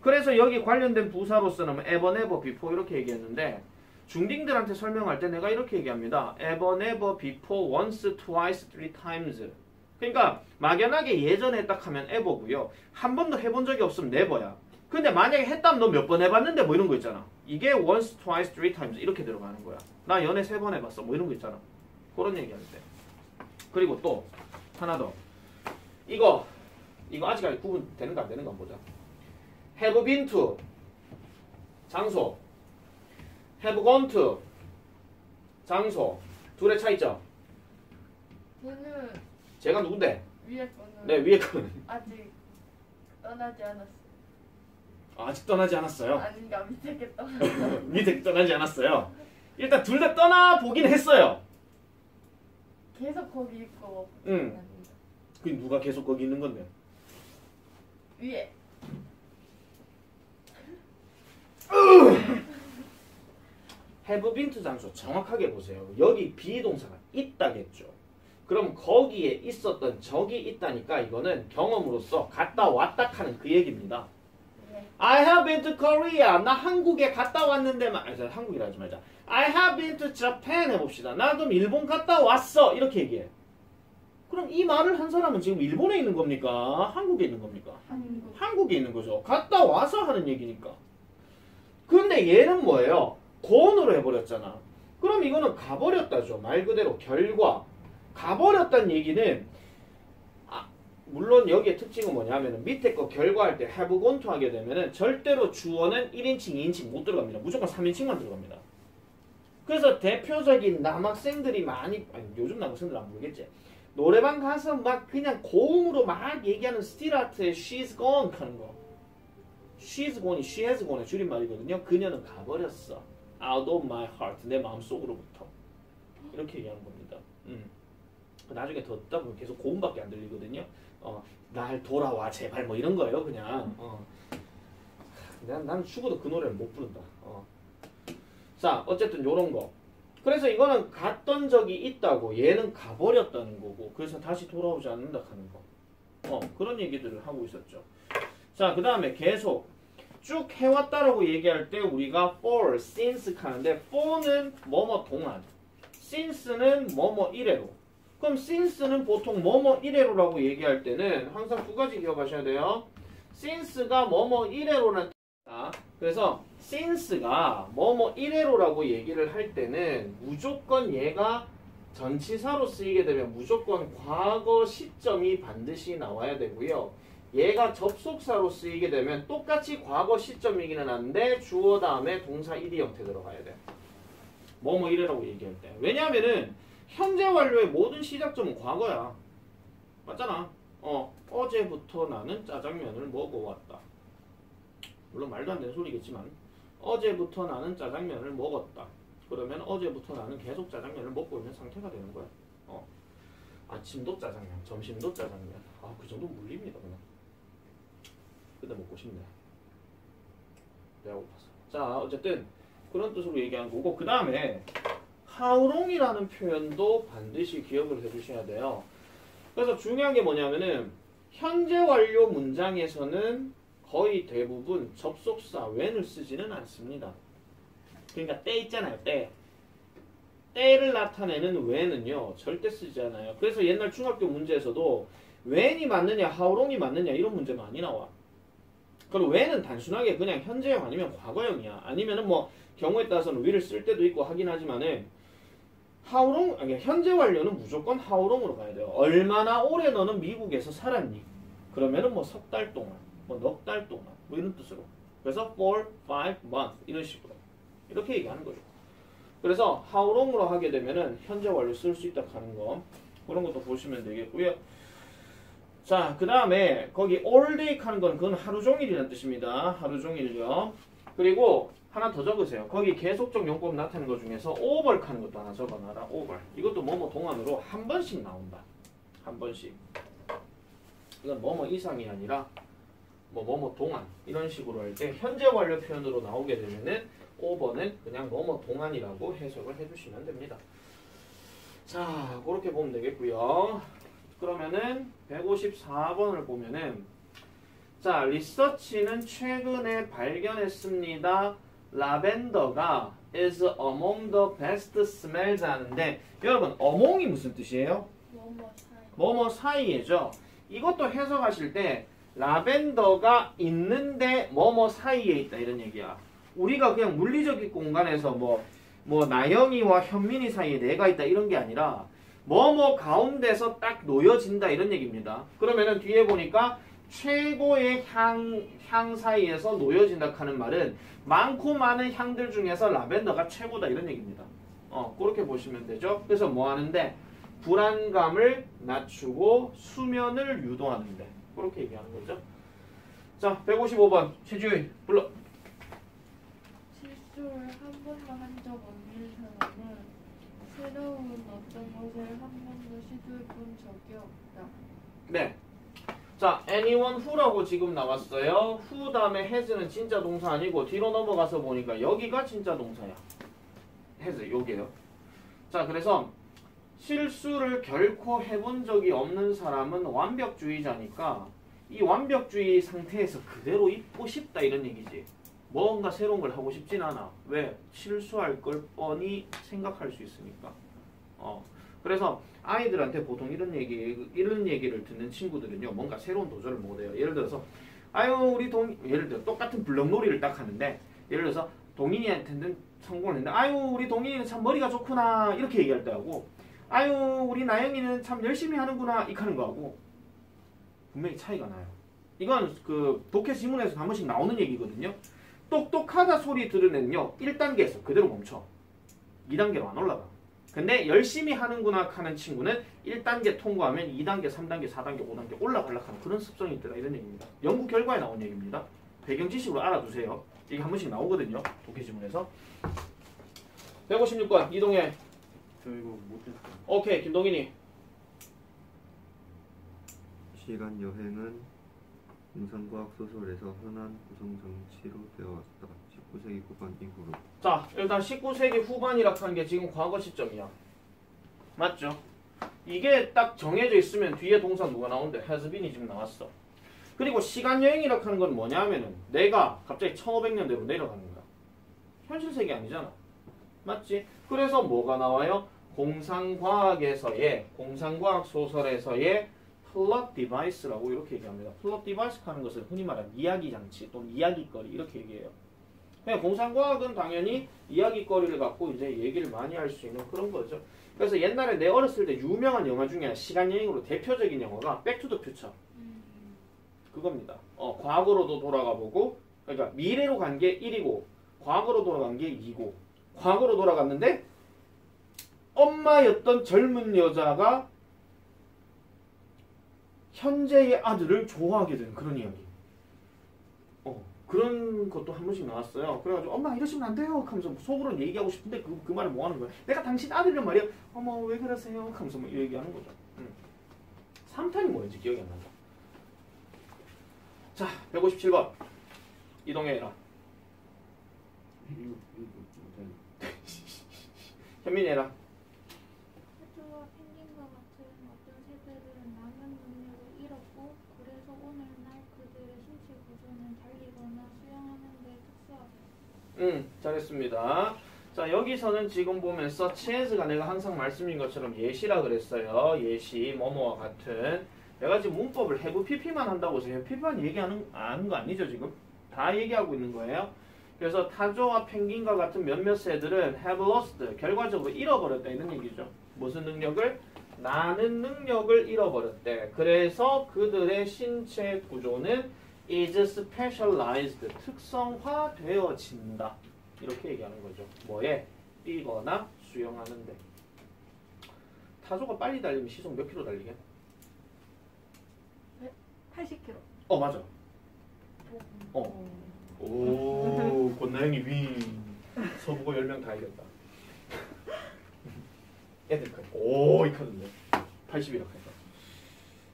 그래서 여기 관련된 부사로서는 ever, never, before 이렇게 얘기했는데 중딩들한테 설명할 때 내가 이렇게 얘기합니다. ever, never, before, once, twice, three times. 그러니까 막연하게 예전에 딱 하면 ever고요. 한 번도 해본 적이 없으면 never야. 근데 만약에 했다면 너 몇 번 해봤는데 뭐 이런 거 있잖아. 이게 once, twice, three times 이렇게 들어가는 거야. 나 연애 3번 해봤어. 뭐 이런 거 있잖아. 그런 얘기할 때. 그리고 또 하나 더. 이거 아직까지 구분되는가 안 되는가 한번 보자. have been to 장소, have gone to 장소. 둘의 차이점. 저는 제가 누군데? 위에 거는 네, 위에 거는 아직 떠나지 않았어요. 아직 떠나지 않았어요. 아닌가 밑에 게 떠났어요. 밑에 떠나지 않았어요. 일단 둘 다 떠나 보긴 했어요. 계속 거기 있고. 응. 아닌가. 그 누가 계속 거기 있는 건데? 위에. have been to 장소 정확하게 보세요. 여기 비동사가 있다겠죠. 그럼 거기에 있었던 적이 있다니까 이거는 경험으로서 갔다 왔다 하는 그 얘기입니다. 네. I have been to Korea. 나 한국에 갔다 왔는데 한국이라 하지 말자. I have been to Japan 해봅시다. 나 그럼 일본 갔다 왔어. 이렇게 얘기해. 그럼 이 말을 한 사람은 지금 일본에 있는 겁니까? 한국에 있는 겁니까? 한국. 한국에 있는 거죠. 갔다 와서 하는 얘기니까. 근데 얘는 뭐예요? 고온으로 해버렸잖아. 그럼 이거는 가버렸다죠. 말 그대로 결과. 가버렸다는 얘기는 물론 여기에 특징은 뭐냐면 밑에 거 결과할 때 have gone to 하게 되면은 절대로 주어는 1인칭, 2인칭 못 들어갑니다. 무조건 3인칭만 들어갑니다. 그래서 대표적인 남학생들이 요즘 남학생들 안 모르겠지. 노래방 가서 막 그냥 고음으로 막 얘기하는 스틸아트의 she's gone 하는 거. she's gone이 she has gone의 줄임말이거든요. 그녀는 가버렸어. out of my heart. 내 마음속으로부터. 이렇게 얘기하는 겁니다. 나중에 더 듣다 보면 계속 고음밖에 안 들리거든요. 날 돌아와 제발 뭐 이런 거예요 그냥. 난 죽어도 그 노래를 못 부른다. 자 어쨌든 요런 거. 그래서 이거는 갔던 적이 있다고 얘는 가버렸다는 거고 그래서 다시 돌아오지 않는다 하는 거. 그런 얘기들을 하고 있었죠. 자 그 다음에 계속 쭉 해왔다라고 얘기할 때 우리가 for, since 하는데 for는 뭐뭐 동안, since는 뭐뭐 이래로. 그럼 since는 보통 뭐뭐 이래로라고 얘기할 때는 항상 두 가지 기억하셔야 돼요. since가 뭐뭐 이래로라는 뜻이다. 그래서 since가 뭐뭐 이래로라고 얘기를 할 때는 무조건 얘가 전치사로 쓰이게 되면 무조건 과거 시점이 반드시 나와야 되고요. 얘가 접속사로 쓰이게 되면 똑같이 과거 시점이기는 한데 주어 다음에 동사 ed 형태 들어가야 돼. 뭐뭐 이래라고 얘기할 때. 왜냐하면은 현재 완료의 모든 시작점은 과거야. 맞잖아. 어제부터 나는 짜장면을 먹어왔다. 물론 말도 안 되는 소리겠지만 어제부터 나는 짜장면을 먹었다. 그러면 어제부터 나는 계속 짜장면을 먹고 있는 상태가 되는 거야. 아침도 짜장면, 점심도 짜장면. 그 정도 물립니다 그냥. 근데 먹고 싶네. 배가 고파서. 자 어쨌든 그런 뜻으로 얘기하는 거고 그 다음에 how long이라는 표현도 반드시 기억을 해주셔야 돼요. 그래서 중요한 게 뭐냐면은 현재 완료 문장에서는 거의 대부분 접속사 when을 쓰지는 않습니다. 그러니까 때 있잖아요. 때를 나타내는 when은요 절대 쓰지 않아요. 그래서 옛날 중학교 문제에서도 when이 맞느냐 how long이 맞느냐 이런 문제 많이 나와. 그리고 when은 단순하게 그냥 현재형 아니면 과거형이야. 아니면은 뭐 경우에 따라서는 will을 쓸 때도 있고 하긴 하지만은 how long, 아니 현재 완료는 무조건 how long으로 가야 돼요. 얼마나 오래 너는 미국에서 살았니? 그러면은 뭐 석 달 동안, 뭐 넉 달 동안, 뭐 이런 뜻으로. 그래서 4, 5 months 이런 식으로 이렇게 얘기하는 거죠. 그래서 how long으로 하게 되면은 현재 완료 쓸 수 있다 하는 거 그런 것도 보시면 되겠고요. 자, 그 다음에 거기 all day 하는 건 그건 하루 종일이라는 뜻입니다. 하루 종일요. 그리고 하나 더 적으세요. 거기 계속적 용법 나타내는 것 중에서 over 하는 것도 하나 적어놔라. over. 이것도 뭐뭐 동안으로 한 번씩 나온다. 한 번씩. 이건 뭐뭐 이상이 아니라 뭐뭐 동안 이런 식으로 할 때 현재 완료 표현으로 나오게 되면은 over는 그냥 뭐뭐 동안이라고 해석을 해주시면 됩니다. 자, 그렇게 보면 되겠고요. 그러면은 154번을 보면은 자, 리서치는 최근에 발견했습니다. 라벤더가 is among the best smells 하는데 여러분 among이 무슨 뜻이에요? 뭐뭐 사이. 뭐뭐 사이에죠. 이것도 해석하실 때 라벤더가 있는데 뭐뭐 사이에 있다 이런 얘기야. 우리가 그냥 물리적인 공간에서 뭐 나영이와 현민이 사이에 내가 있다 이런 게 아니라 뭐뭐 가운데서 딱 놓여진다 이런 얘기입니다. 그러면은 뒤에 보니까 최고의 향 사이에서 놓여진다 하는 말은 많고 많은 향들 중에서 라벤더가 최고다 이런 얘기입니다. 그렇게 보시면 되죠. 그래서 뭐 하는데 불안감을 낮추고 수면을 유도하는데 그렇게 얘기하는 거죠. 자, 155번 최주희 불러. 실수를 한 번도 한 적 없는 사람은 새로운 어떤 것을 한 번도 시도해 본 적이 없다. 네. 자, anyone who라고 지금 나왔어요. who 다음에 has는 진짜 동사 아니고 뒤로 넘어가서 보니까 여기가 진짜 동사야. has, 요게요. 자, 그래서 실수를 결코 해본 적이 없는 사람은 완벽주의자니까 이 완벽주의 상태에서 그대로 있고 싶다 이런 얘기지. 뭔가 새로운 걸 하고 싶진 않아. 왜? 실수할 걸 뻔히 생각할 수 있으니까. 그래서 아이들한테 보통 이런 얘기를 듣는 친구들은요, 뭔가 새로운 도전을 못해요. 예를 들어서, 예를 들어 똑같은 블럭놀이를 딱 하는데, 예를 들어서 동인이한테는 성공을 했는데, 우리 동인이는 참 머리가 좋구나 이렇게 얘기할 때 하고, 우리 나영이는 참 열심히 하는구나 이렇게 하는 거하고 분명히 차이가 나요. 이건 그 독해 지문에서 한 번씩 나오는 얘기거든요. 똑똑하다 소리 들은 애는요 1단계에서 그대로 멈춰. 2단계로 안 올라가. 근데 열심히 하는구나 하는 친구는 1단계 통과하면 2단계, 3단계, 4단계, 5단계 올라가려고 하는 그런 습성이 있더라 이런 얘기입니다. 연구 결과에 나온 얘기입니다. 배경 지식으로 알아두세요. 이게 한 번씩 나오거든요. 독해 지문에서. 156번 이동해. 저 이거 못했어요. 오케이, 김동인이. 시간 여행은 인상과학 소설에서 흔한 구성 장치로 되어 왔다. 19세기 후반 이후로. 자, 일단 19세기 후반이라 하는 게 지금 과거 시점이야. 맞죠? 이게 딱 정해져 있으면 뒤에 동사 누가 나오는데 has been이 지금 나왔어. 그리고 시간 여행이라 하는 건 뭐냐 하면은 내가 갑자기 1500년대로 내려가는 거야. 현실 세계 아니잖아. 맞지? 그래서 뭐가 나와요? 공상과학 소설에서의 플롯 디바이스라고 이렇게 얘기합니다. 플롯 디바이스 하는 것은 흔히 말하는 이야기 장치 또는 이야기거리 이렇게 얘기해요. 그냥 공상과학은 당연히 이야기거리를 갖고 이제 얘기를 많이 할 수 있는 그런 거죠. 그래서 옛날에 내 어렸을 때 유명한 영화 중에 시간여행으로 대표적인 영화가 백투더퓨처 그겁니다. 과거로도 돌아가 보고 그러니까 미래로 간 게 1이고 과거로 돌아간 게 2고 과거로 돌아갔는데 엄마였던 젊은 여자가 현재의 아들을 좋아하게 되는 그런 이야기. 그런 것도 한 번씩 나왔어요. 그래가지고 엄마 이러시면 안 돼요 하면서 속으로는 얘기하고 싶은데 그 말을 뭐 하는 거야? 내가 당신 아들이란 말이야. 어머 왜 그러세요? 하면서 뭐 얘기하는 거죠. 3탄이 뭐였지 기억이 안 난다. 자, 157번 이동해라. 현민이 해라. 해주와 펭귄과 같은 어떤 새들은 많은 능력을 잃었고 그래서 오늘날 그들의 신체 구조는 달리거나 수영하는 데 특수하다. 잘했습니다. 자, 여기서는 지금 보면 such as가 내가 항상 말씀드린 것처럼 예시라 그랬어요. 예시, 뭐뭐와 같은. 내가 지금 문법을 have pp만 한다고 해서 have pp만 얘기하는 거 아니죠 지금? 다 얘기하고 있는 거예요. 그래서 타조와 펭귄과 같은 몇몇 새들은 have lost, 결과적으로 잃어버렸다 이런 얘기죠. 무슨 능력을? 나는 능력을 잃어버렸대. 그래서 그들의 신체 구조는 is specialized. 특성화되어진다. 이렇게 얘기하는 거죠. 뭐에? 뛰거나 수영하는데. 타조가 빨리 달리면 시속 몇 킬로 달리게? 80km. 맞아. 오, 권나영이 위. 서부고 10명 다 이겼다. 애들 카드. 이 카드인데. 80이라 카드.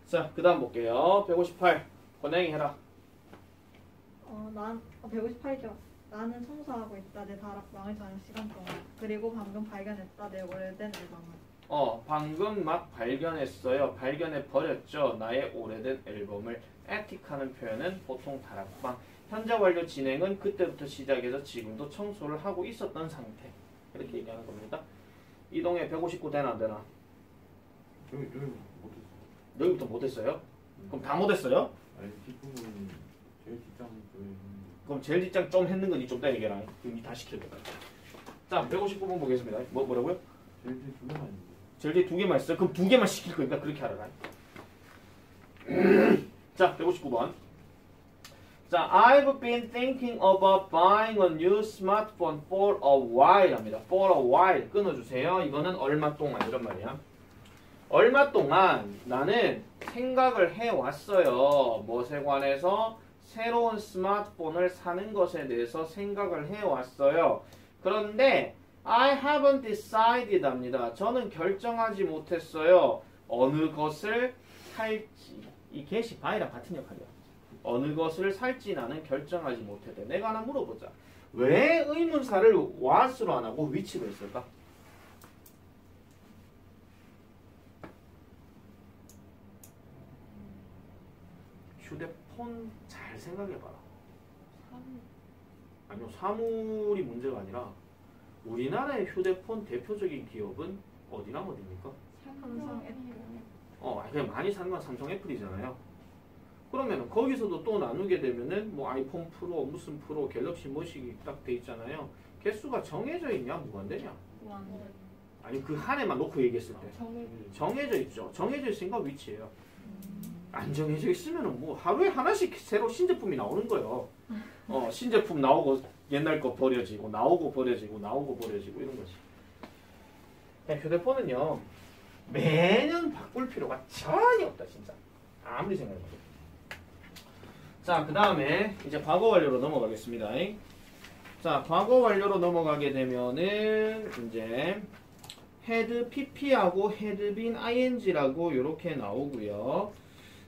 자, 그 다음 볼게요. 158. 권나영이 해라. 난 158죠. 나는 청소하고 있다. 내 다락방을 저녁 시간 동안. 그리고 방금 발견했다. 내 오래된 앨범을. 방금 막 발견했어요. 발견해 버렸죠. 나의 오래된 앨범을. 애틱하는 표현은 보통 다락방. 현재 완료 진행은 그때부터 시작해서 지금도 청소를 하고 있었던 상태. 이렇게 얘기하는 겁니다. 이동에 159 되나 안 되나? 여기 못했어. 여기부터 못했어요? 그럼 다 못했어요? 아니 뒷부분 제일 뒷장 그럼 제일 뒷장 좀 했는 건 니 좀 더 얘기해라. 그럼 니 다 시켜줘라. 자, 159번 보겠습니다. 뭐라고요? 제일 뒤에 두 개만 있는데. 제일 뒤에 2개만 있어요? 그럼 2개만 시킬 거니까 그렇게 하라. 자, 159번. 자, I've been thinking about buying a new smartphone for a while 합니다. For a while 끊어주세요. 이거는 얼마 동안 이런 말이야. 얼마 동안 나는 생각을 해왔어요. 무엇에 관해서? 새로운 스마트폰을 사는 것에 대해서 생각을 해왔어요. 그런데 I haven't decided 합니다. 저는 결정하지 못했어요. 어느 것을 살지. 이 get이 buy랑 같은 역할이야. 어느 것을 살지 나는 결정하지 못했대. 내가 하나 물어보자. 왜 의문사를 what으로 안 하고 which로 했을까? 휴대폰 잘 생각해봐라. 아니요, 사물이 문제가 아니라 우리나라의 휴대폰 대표적인 기업은 어디랑 어디입니까? 삼성 애플. 그냥 많이 사는 건 삼성 애플이잖아요. 그러면은 거기서도 또 나누게 되면은 뭐 아이폰 프로, 무슨 프로, 갤럭시 뭐식이 딱 돼 있잖아요. 개수가 정해져 있냐, 무한대냐? 아니 그 한 해만 놓고 얘기했을 때 정해져 있죠. 정해져 있으니까 위치예요. 안 정해져 있으면은 뭐 하루에 하나씩 새로 신제품이 나오는 거예요. 신제품 나오고 옛날 거 버려지고 나오고 버려지고 나오고 버려지고 이런 거지. 휴대폰은요 매년 바꿀 필요가 전혀 없다 진짜. 아무리 생각해봐도. 자, 그 다음에 이제 과거 완료로 넘어가겠습니다. 자, 과거 완료로 넘어가게 되면은 이제 had pp하고 had been ing라고 이렇게 나오고요.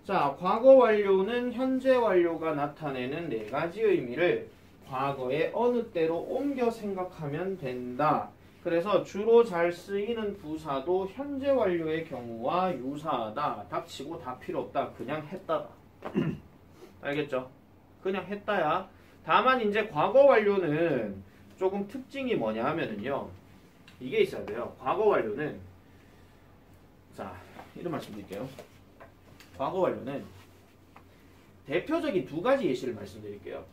자, 과거 완료는 현재 완료가 나타내는 네 가지 의미를 과거의 어느 때로 옮겨 생각하면 된다. 그래서 주로 잘 쓰이는 부사도 현재 완료의 경우와 유사하다. 닥치고 다 필요 없다. 그냥 했다다. 알겠죠? 그냥 했다야. 다만 이제 과거 완료는 조금 특징이 뭐냐 하면은요. 이게 있어야 돼요. 과거 완료는 자, 이런 말씀 드릴게요. 과거 완료는 대표적인 두 가지 예시를 말씀드릴게요.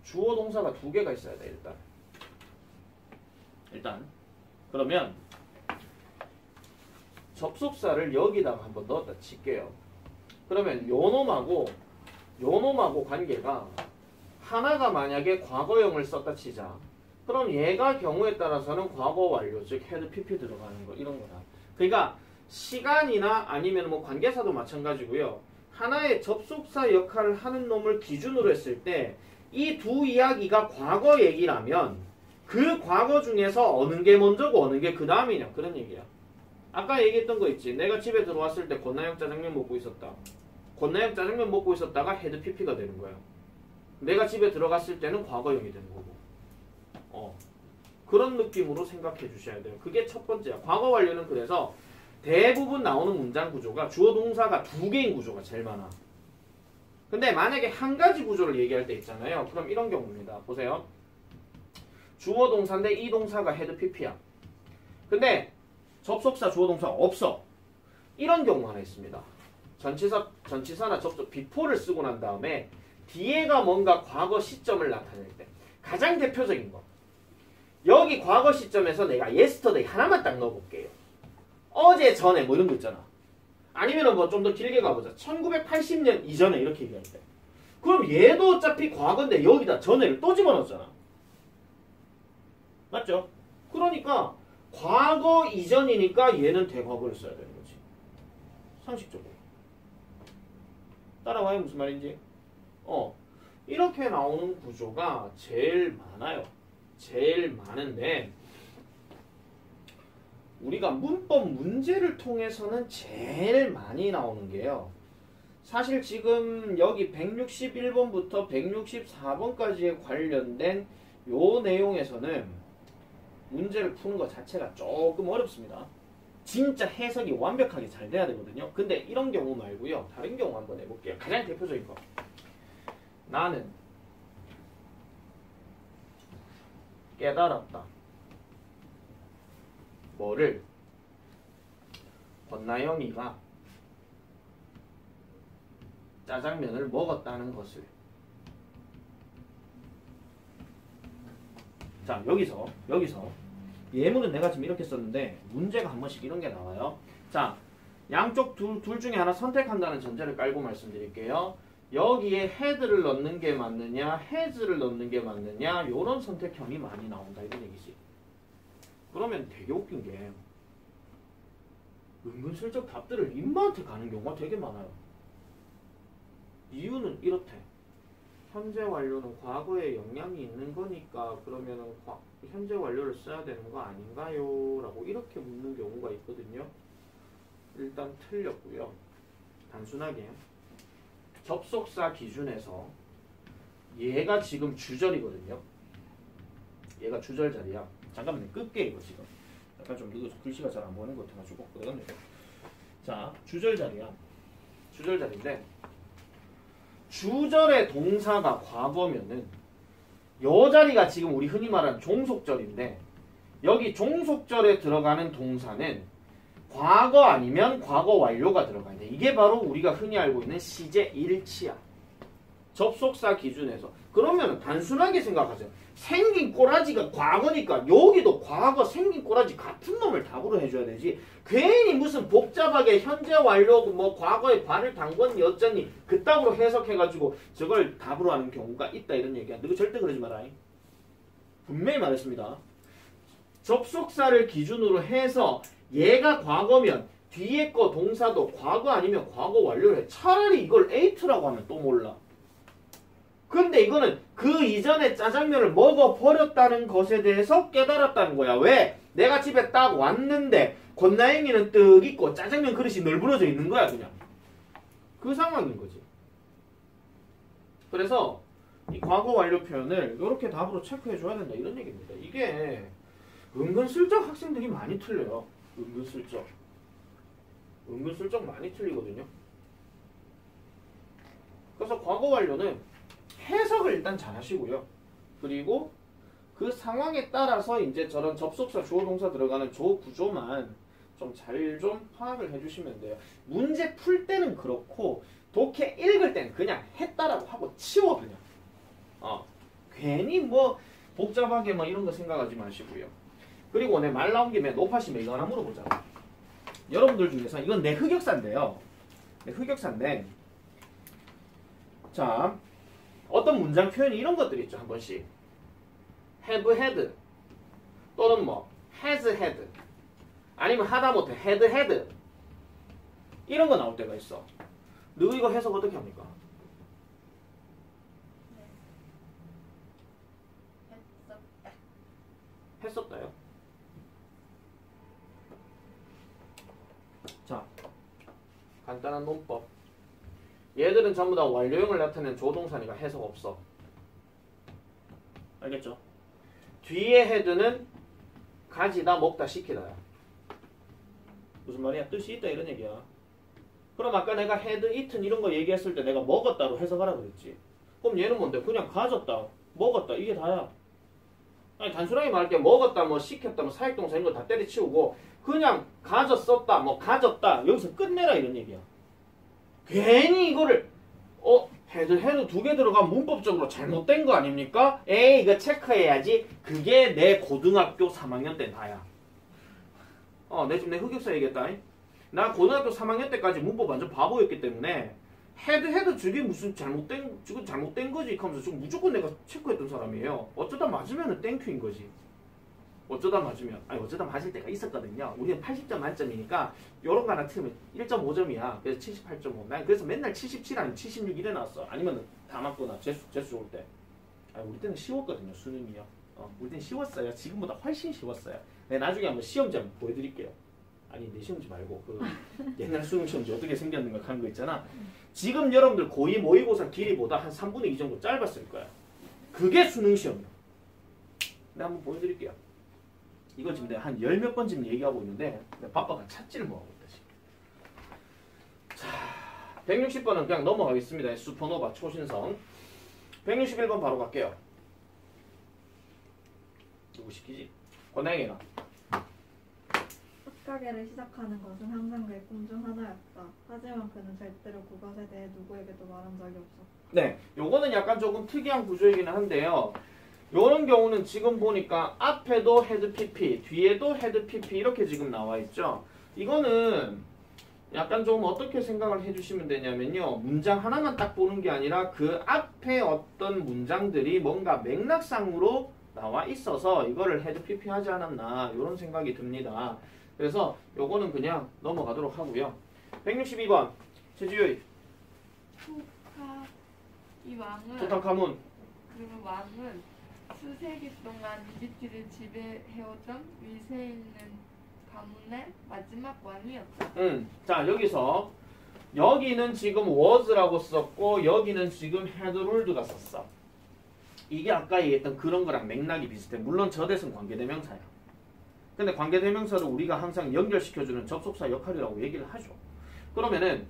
주어 동사가 두 개가 있어야 돼, 일단. 그러면 접속사를 여기다가 한번 넣었다 칠게요. 그러면 요놈하고 관계가 하나가 만약에 과거형을 썼다 치자. 그럼 얘가 경우에 따라서는 과거 완료, 즉 had pp 들어가는 거 이런 거다. 그러니까 시간이나 아니면 뭐 관계사도 마찬가지고요. 하나의 접속사 역할을 하는 놈을 기준으로 했을 때 이 두 이야기가 과거 얘기라면 그 과거 중에서 어느 게 먼저고 어느 게 그 다음이냐 그런 얘기야. 아까 얘기했던 거 있지. 내가 집에 들어왔을 때 권나영 짜장면 먹고 있었다. 권나영 짜장면 먹고 있었다가 had pp가 되는 거야. 내가 집에 들어갔을 때는 과거형이 되는 거고. 그런 느낌으로 생각해 주셔야 돼요. 그게 첫 번째야. 과거 완료는 그래서 대부분 나오는 문장 구조가 주어 동사가 두 개인 구조가 제일 많아. 근데 만약에 한 가지 구조를 얘기할 때 있잖아요. 그럼 이런 경우입니다. 보세요. 주어 동사인데 이 동사가 had pp야. 근데 접속사 주어 동사가 없어. 이런 경우 하나 있습니다. 전치사나 접속 before를 쓰고 난 다음에 뒤에가 뭔가 과거 시점을 나타낼 때 가장 대표적인 거. 여기 과거 시점에서 내가 yesterday 하나만 딱 넣어볼게요. 어제 전에 뭐 이런 거 있잖아. 아니면은 뭐 좀 더 길게 가보자. 1980년 이전에 이렇게 얘기할 때. 그럼 얘도 어차피 과거인데 여기다 전에를 또 집어넣었잖아. 맞죠? 그러니까 과거 이전이니까 얘는 대과거를 써야 되는 거지. 상식적으로. 따라와요? 무슨 말인지? 이렇게 나오는 구조가 제일 많아요. 제일 많은데 우리가 문법 문제를 통해서는 제일 많이 나오는 게요. 사실 지금 여기 161번부터 164번까지에 관련된 요 내용에서는 문제를 푸는 것 자체가 조금 어렵습니다. 진짜 해석이 완벽하게 잘 돼야 되거든요. 근데 이런 경우 말고요. 다른 경우 한번 해볼게요. 가장 대표적인 거. 나는 깨달았다. 뭐를? 권나영이가 짜장면을 먹었다는 것을. 자, 여기서 예문은 내가 지금 이렇게 썼는데 문제가 한 번씩 이런 게 나와요. 자, 양쪽 둘 중에 하나 선택한다는 전제를 깔고 말씀드릴게요. 여기에 had를 넣는 게 맞느냐, has를 넣는 게 맞느냐, 요런 선택형이 많이 나온다 이런 얘기지. 그러면 되게 웃긴 게 은근슬쩍 답들을 인마한테 가는 경우가 되게 많아요. 이유는 이렇대. 현재 완료는 과거에 영향이 있는 거니까 그러면은 현재 완료를 써야 되는 거 아닌가요? 라고 이렇게 묻는 경우가 있거든요. 일단 틀렸고요. 단순하게 접속사 기준에서 얘가 지금 주절이거든요. 얘가 주절 자리야. 잠깐만요. 끌게 이거 지금. 약간 좀 늦어서 글씨가 잘 안 보이는 것 같아가지고 그러네요. 자, 주절 자리야. 주절 자리인데 주절의 동사가 과거면은 요 자리가 지금 우리 흔히 말하는 종속절인데 여기 종속절에 들어가는 동사는 과거 아니면 과거 완료가 들어가야 돼. 이게 바로 우리가 흔히 알고 있는 시제 일치야. 접속사 기준에서. 그러면 단순하게 생각하세요. 생긴 꼬라지가 과거니까 여기도 과거 생긴 꼬라지 같은 놈을 답으로 해줘야 되지. 괜히 무슨 복잡하게 현재 완료고 뭐 과거에 발을 담궜니 어쩌니 그따구로 해석해가지고 저걸 답으로 하는 경우가 있다 이런 얘기야. 너 절대 그러지 마라. 분명히 말했습니다. 접속사를 기준으로 해서 얘가 과거면 뒤에 거 동사도 과거 아니면 과거 완료를 해. 차라리 이걸 에이트라고 하면 또 몰라. 근데 이거는 그 이전에 짜장면을 먹어버렸다는 것에 대해서 깨달았다는 거야. 왜? 내가 집에 딱 왔는데 권나영이는 떡 있고 짜장면 그릇이 널브러져 있는 거야 그냥. 그 상황인 거지. 그래서 이 과거 완료 표현을 이렇게 답으로 체크해 줘야 된다 이런 얘기입니다. 이게 은근슬쩍 학생들이 많이 틀려요. 은근슬쩍 많이 틀리거든요. 그래서 과거 완료는 해석을 일단 잘 하시고요. 그리고 그 상황에 따라서 이제 저런 접속사 주어 동사 들어가는 조 구조만 좀 잘 좀 파악을 해주시면 돼요. 문제 풀 때는 그렇고 독해 읽을 때는 그냥 했다라고 하고 치워 그냥. 괜히 뭐 복잡하게 뭐 이런 거 생각하지 마시고요. 그리고 오늘 말 나온 김에 높아시면 이거 하나 물어보자. 여러분들 중에서 이건 내 흑역사인데요. 내 흑역사인데 자 어떤 문장 표현이 이런 것들이 있죠. 한 번씩 have had 또는 뭐 has had 아니면 하다못해 had had 이런 거 나올 때가 있어. 너 이거 해석 어떻게 합니까? 했었다요. 자, 간단한 논법. 얘들은 전부 다 완료형을 나타내는 조동사니까 해석 없어. 알겠죠? 뒤에 헤드는 가지다, 먹다, 시키다야. 무슨 말이야? 뜻이 있다 이런 얘기야. 그럼 아까 내가 헤드, 이튼 이런 거 얘기했을 때 내가 먹었다로 해석하라 그랬지. 그럼 얘는 뭔데? 그냥 가졌다, 먹었다 이게 다야. 아니 단순하게 말할게 먹었다, 뭐 시켰다, 뭐 사역동사 이런 거 다 때려치우고 그냥 가졌었다, 뭐 가졌다 여기서 끝내라 이런 얘기야. 괜히 이거를 헤드 두 개 들어가면 문법적으로 잘못된 거 아닙니까? 에이 이거 체크해야지. 그게 내 고등학교 3학년 때 다야. 내 지금 내 흑역사 얘기했다. 나 고등학교 3학년 때까지 문법 완전 바보였기 때문에 헤드 저게 무슨 잘못된 거지 하면서 좀 무조건 내가 체크했던 사람이에요. 어쩌다 맞으면은 땡큐인 거지. 어쩌다 맞을 때가 있었거든요. 우리는 80점 만점이니까 요런 거 하나 틀면 1.5점이야. 그래서 78.5. 난 그래서 맨날 77 아니면 76 이래 나왔어. 아니면 다 맞거나 재수 좋을 때. 우리 때는 쉬웠거든요. 수능이요. 우리 때는 쉬웠어요. 지금보다 훨씬 쉬웠어요. 네, 나중에 한번 시험지 보여드릴게요. 아니 내 시험지 말고 그 옛날 수능 시험지 어떻게 생겼는가 하는 거 있잖아. 지금 여러분들 고2 모의고사 길이보다 한 3분의 2 정도 짧았을 거야. 그게 수능 시험이야. 내가 한번 보여드릴게요. 이거 지금 내가 한 10몇 번쯤 얘기하고 있는데 바빠가 찾지를 못하고 있다 지금. 자, 160번은 그냥 넘어가겠습니다. 슈퍼노바 초신성. 161번 바로 갈게요. 누구 시키지? 권혜영이나. 학가계를 시작하는 것은 항상 그의 꿈 중 하나였다. 하지만 그는 절대로 그것에 대해 누구에게도 말한 적이 없었다. 네, 요거는 약간 조금 특이한 구조이긴 한데요. 요런 경우는 지금 보니까 앞에도 헤드 PP, 뒤에도 헤드 PP 이렇게 지금 나와 있죠. 이거는 약간 좀 어떻게 생각을 해주시면 되냐면요. 문장 하나만 딱 보는 게 아니라 그 앞에 어떤 문장들이 뭔가 맥락상으로 나와 있어서 이거를 헤드 PP 하지 않았나 이런 생각이 듭니다. 그래서 요거는 그냥 넘어가도록 하고요. 162번 최주효이. 투탕카문. 그리고 왕은 수세기 동안 이집트를 지배해오던 위세에 있는 가문의 마지막 왕이었다. 자 여기서 여기는 지금 was라고 썼고 여기는 지금 had ruled가 썼어. 이게 아까 얘기했던 그런 거랑 맥락이 비슷해. 물론 저대성 관계대명사야. 근데 관계대명사를 우리가 항상 연결시켜주는 접속사 역할이라고 얘기를 하죠. 그러면은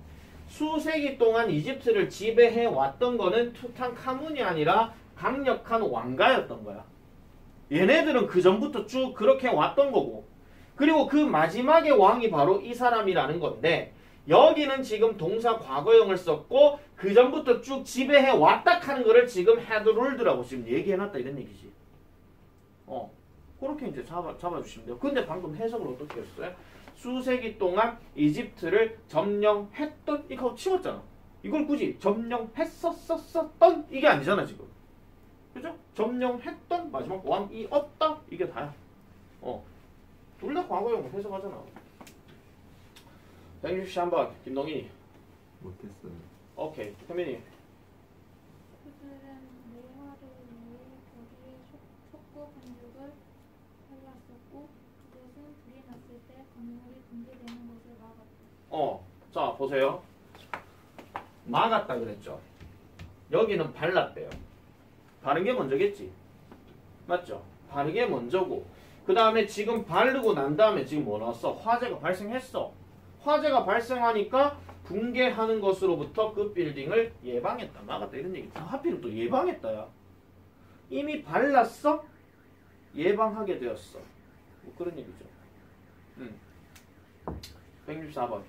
수세기 동안 이집트를 지배해 왔던 거는 투탕카문이 아니라 강력한 왕가였던 거야. 얘네들은 그 전부터 쭉 그렇게 왔던 거고 그리고 그 마지막의 왕이 바로 이 사람이라는 건데 여기는 지금 동사 과거형을 썼고 그 전부터 쭉 지배해 왔다 하는 거를 지금 had ruled라고 지금 얘기해놨다 이런 얘기지. 그렇게 이제 잡아주시면 돼요. 근데 방금 해석을 어떻게 했어요? 수세기 동안 이집트를 점령했던 이거 치웠잖아. 이걸 굳이 점령했었던 이게 아니잖아 지금. 그죠? 점령했던 마지막 왕이었다 이게 다야. 둘 다 과거형으로 해석하잖아. 163번 김동인이. 못했어요. 오케이. 태민이. 그들은 노화를 위해 거기에 촉구 반죽을 발랐었고 그것은 불이 났을 때 광물이 분解되는 것을 막았다. 자 보세요. 막았다 그랬죠. 여기는 발랐대요. 바른 게 먼저겠지. 맞죠? 바른 게 먼저고 그 다음에 지금 바르고 난 다음에 지금 뭐 나왔어? 화재가 발생했어. 화재가 발생하니까 붕괴하는 것으로부터 그 빌딩을 예방했다. 막았다 이런 얘기. 하필은 또 예방했다야. 이미 발랐어? 예방하게 되었어. 뭐 그런 얘기죠. 164번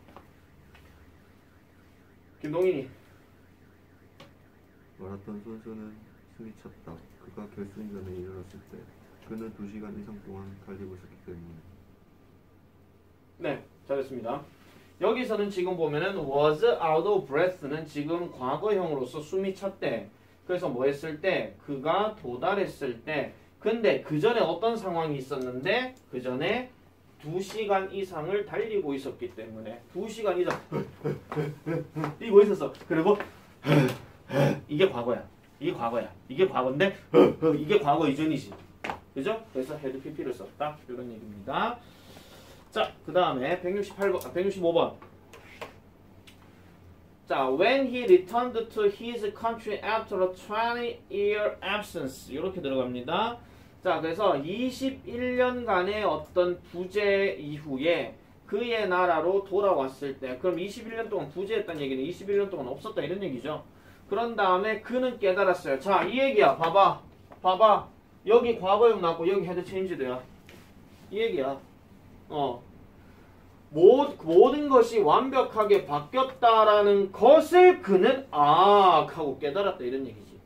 김동인이. 마라톤 선수는 숨이 찼다. 그가 결승전에 이르렀을 때 그는 2시간 이상 동안 달리고 있었기 때문에. 네, 잘했습니다. 여기서는 지금 보면은 was out of breath는 지금 과거형으로서 숨이 찼대. 그래서 뭐 했을 때? 그가 도달했을 때. 근데 그 전에 어떤 상황이 있었는데 그 전에 2시간 이상을 달리고 있었기 때문에 2시간 이상 이거 있었어. 그리고 이게 과거야. 이게 과거야. 이게 과거인데 이게 과거 이전이지. 그죠? 그래서 had pp를 썼다. 이런 얘기입니다. 자, 그 다음에 165번. 자, when he returned to his country after a 20-year absence 이렇게 들어갑니다. 자, 그래서 21년간의 어떤 부재 이후에 그의 나라로 돌아왔을 때 그럼 21년 동안 부재했다는 얘기는 21년 동안 없었다 이런 얘기죠. 그런 다음에 그는 깨달았어요. 자, 이 얘기야. 봐봐. 여기 과거형 나왔고 여기 헤드 체인지드야. 이 얘기야. 모든 것이 완벽하게 바뀌었다라는 것을 그는 하고 깨달았다 이런 얘기지.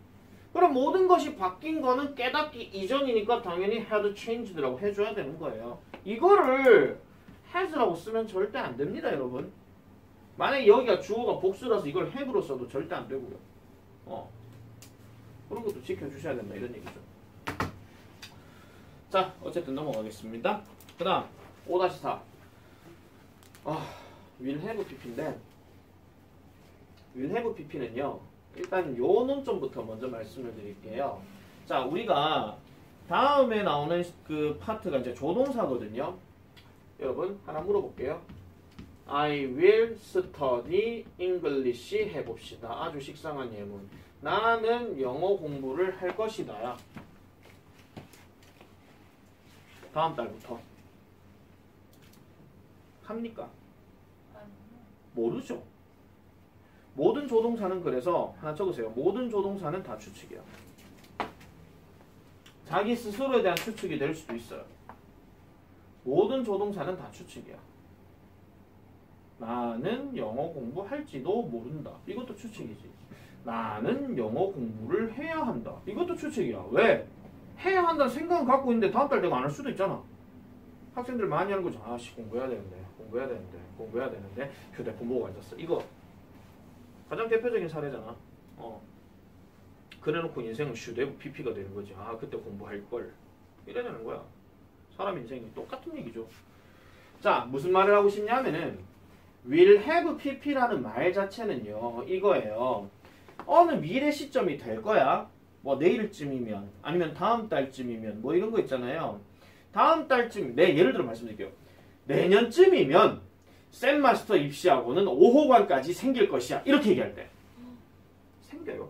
그럼 모든 것이 바뀐 거는 깨닫기 이전이니까 당연히 had changed라고 해줘야 되는 거예요. 이거를 has라고 쓰면 절대 안 됩니다, 여러분. 만약에 여기가 주어가 복수라서 이걸 have로 써도 절대 안 되고요. 그런 것도 지켜주셔야 된다, 이런 얘기죠. 자, 어쨌든 넘어가겠습니다. 그 다음 5-4 will have pp인데 will have pp는요, 일단 요 논점부터 먼저 말씀을 드릴게요. 자, 우리가 다음에 나오는 그 파트가 이제 조동사거든요. 여러분 하나 물어볼게요. I will study English 해봅시다. 아주 식상한 예문. 나는 영어 공부를 할 것이다. 다음 달부터 합니까? 모르죠. 모든 조동사는 그래서 하나 적으세요. 모든 조동사는 다 추측이야. 자기 스스로에 대한 추측이 될 수도 있어요. 모든 조동사는 다 추측이야. 나는 영어 공부할지도 모른다. 이것도 추측이지. 나는 영어 공부를 해야 한다. 이것도 추측이야. 왜? 해야 한다는 생각은 갖고 있는데 다음 달 내가 안 할 수도 있잖아. 학생들 많이 하는 거죠. 아씨 공부해야 되는데 휴대폰 보고 앉았어. 이거 가장 대표적인 사례잖아. 그래놓고 인생은 슈데브 PP가 되는 거지. 아 그때 공부할 걸. 이래 되는 거야. 사람 인생이 똑같은 얘기죠. 자, 무슨 말을 하고 싶냐면은 will have pp라는 말 자체는요, 이거예요. 어느 미래 시점이 될 거야. 뭐 내일쯤이면 아니면 다음 달쯤이면 뭐 이런 거 있잖아요. 다음 달쯤, 예를 들어 말씀드릴게요. 내년쯤이면 쌤마스터 입시하고는 5호관까지 생길 것이야. 이렇게 얘기할 때 생겨요.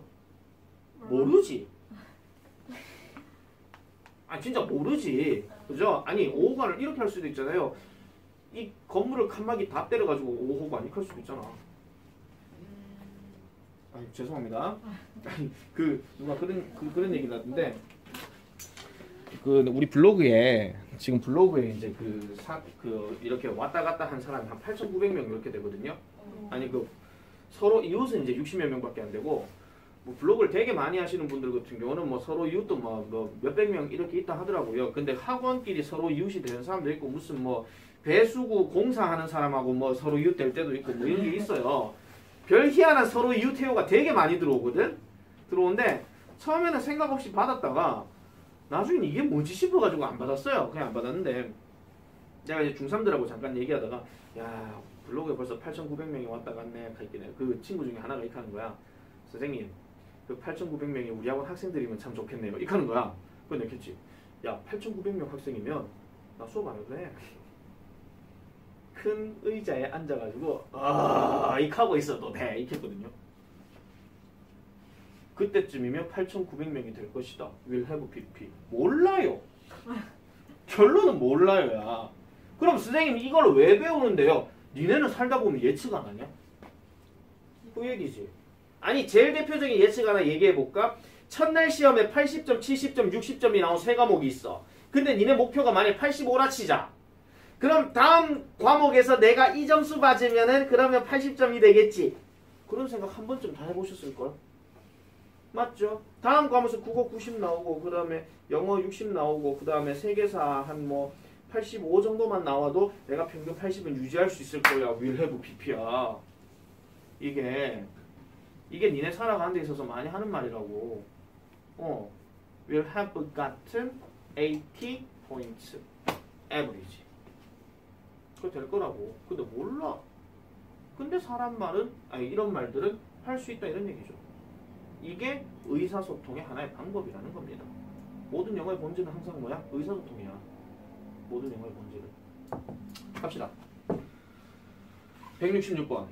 모르지. 진짜 모르지. 그죠? 아니 5호관을 이렇게 할 수도 있잖아요. 이 건물을 칸막이 다 때려가지고 5호관 이렇게 할 수도 있잖아. 죄송합니다. 누가 그런 얘기 났는데 우리 블로그에 지금 이제 이렇게 왔다 갔다 한 사람이 한 8,900명 이렇게 되거든요. 아니 서로 이웃은 이제 60몇 명밖에 안 되고 뭐 블로그를 되게 많이 하시는 분들 같은 경우는 뭐 서로 이웃도 뭐 몇백 명 이렇게 있다 하더라고요. 근데 학원끼리 서로 이웃이 되는 사람도 있고 무슨 뭐 배수구 공사하는 사람하고 뭐 서로 이웃 될 때도 있고 뭐 이런 게 있어요. 별 희한한 서로 이웃 회요가 되게 많이 들어오거든. 들어오는데 처음에는 생각 없이 받았다가 나중엔 이게 뭐지 싶어가지고 안 받았어요. 그냥 안 받았는데 내가 이제 중3들하고 잠깐 얘기하다가 야 블로그에 벌써 8,900명이 왔다 갔네. 그 친구 중에 하나가 이렇게 하는 거야. 선생님 그 8,900명이 우리 학원 학생들이면 참 좋겠네요. 이렇게 하는 거야. 그건 느꼈지. 야 8,900명 학생이면 나 수업 안 해도 돼. 큰 의자에 앉아가지고 이렇게 하고 있어도 돼. 이렇게 했거든요. 그때쯤이면 8,900명이 될 것이다. will have pp. 몰라요. 결론은 몰라요야. 그럼 선생님 이걸 왜 배우는데요? 니네는 살다 보면 예측 안 하냐? 그 얘기지. 아니 제일 대표적인 예측 하나 얘기해볼까? 첫날 시험에 80점, 70점, 60점이 나온 세 과목이 있어. 근데 니네 목표가 만약 85라 치자. 그럼 다음 과목에서 내가 이 점수 받으면은 그러면 80점이 되겠지. 그런 생각 한 번쯤 다 해보셨을걸? 맞죠? 다음 과목에서 국어 90 나오고 그 다음에 영어 60 나오고 그 다음에 세계사 한 뭐 85 정도만 나와도 내가 평균 80은 유지할 수 있을 거야. will have pp야. 이게 니네 살아가는 데 있어서 많이 하는 말이라고. will have gotten 80 points average. 그거 될 거라고. 근데 몰라. 근데 사람 말은 이런 말들은 할 수 있다 이런 얘기죠. 이게 의사소통의 하나의 방법이라는 겁니다. 모든 영어의 본질은 항상 뭐야? 의사소통이야. 모든 영어의 본질은. 갑시다. 166번.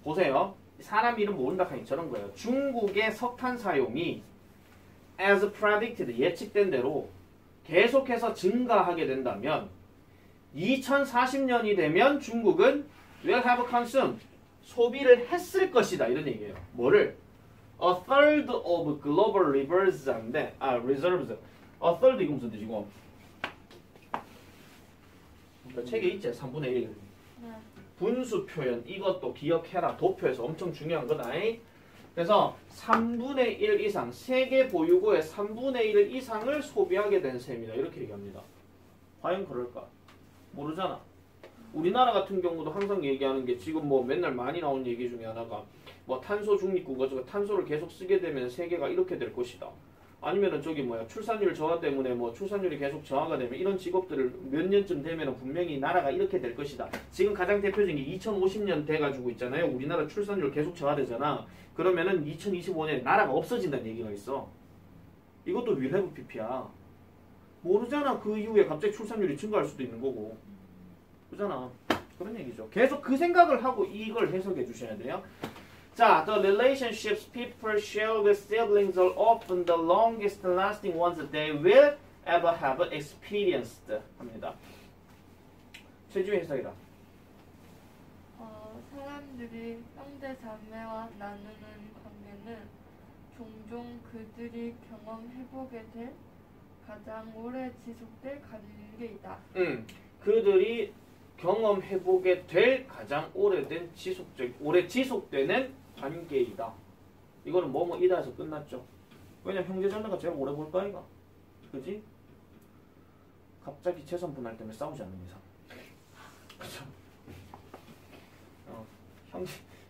보세요. 사람 이름 모른다 하니 저런 거예요. 중국의 석탄 사용이 as predicted 예측된 대로 계속해서 증가하게 된다면 2040년이 되면 중국은 will have consumed 소비를 했을 것이다 이런 얘기예요. 뭐를? A third of global reserves인데 reserves. A third 이거 무슨 뜻이고? 책에 있지 3분의 1. 분수 표현 이것도 기억해라. 도표에서 엄청 중요한 거다. 그래서 3분의 1 이상 세계 보유고의 3분의 1 이상을 소비하게 된 셈이다. 이렇게 얘기합니다. 과연 그럴까? 모르잖아. 우리나라 같은 경우도 항상 얘기하는 게 지금 뭐 맨날 많이 나온 얘기 중에 하나가 뭐 탄소 중립국가 탄소를 계속 쓰게 되면 세계가 이렇게 될 것이다. 아니면은 저기 뭐야 출산율 저하 때문에 뭐 출산율이 계속 저하가 되면 이런 직업들을 몇 년쯤 되면은 분명히 나라가 이렇게 될 것이다. 지금 가장 대표적인 게 2050년 돼가지고 있잖아요. 우리나라 출산율 계속 저하되잖아. 그러면은 2025년에 나라가 없어진다는 얘기가 있어. 이것도 윌헤브 PP야. 모르잖아. 그 이후에 갑자기 출산율이 증가할 수도 있는 거고. 그잖아. 그런 얘기죠. 계속 그 생각을 하고 이걸 해석해 주셔야 돼요. 자, the relationships people share with siblings are often the longest lasting ones they will ever have experienced 합니다. 최주희 해석이다. 사람들이 형제 자매와 나누는 관계는 종종 그들이 경험해보게 될 가장 오래 지속될 관계이다. 그들이 경험해보게 될 가장 오래 지속되는 관계이다. 이거는 뭐뭐이다 해서 끝났죠. 왜냐면 형제자매가 제일 오래 볼 거 아이가. 그지? 갑자기 재산 분할 때문에 싸우지 않는 이상. 그죠?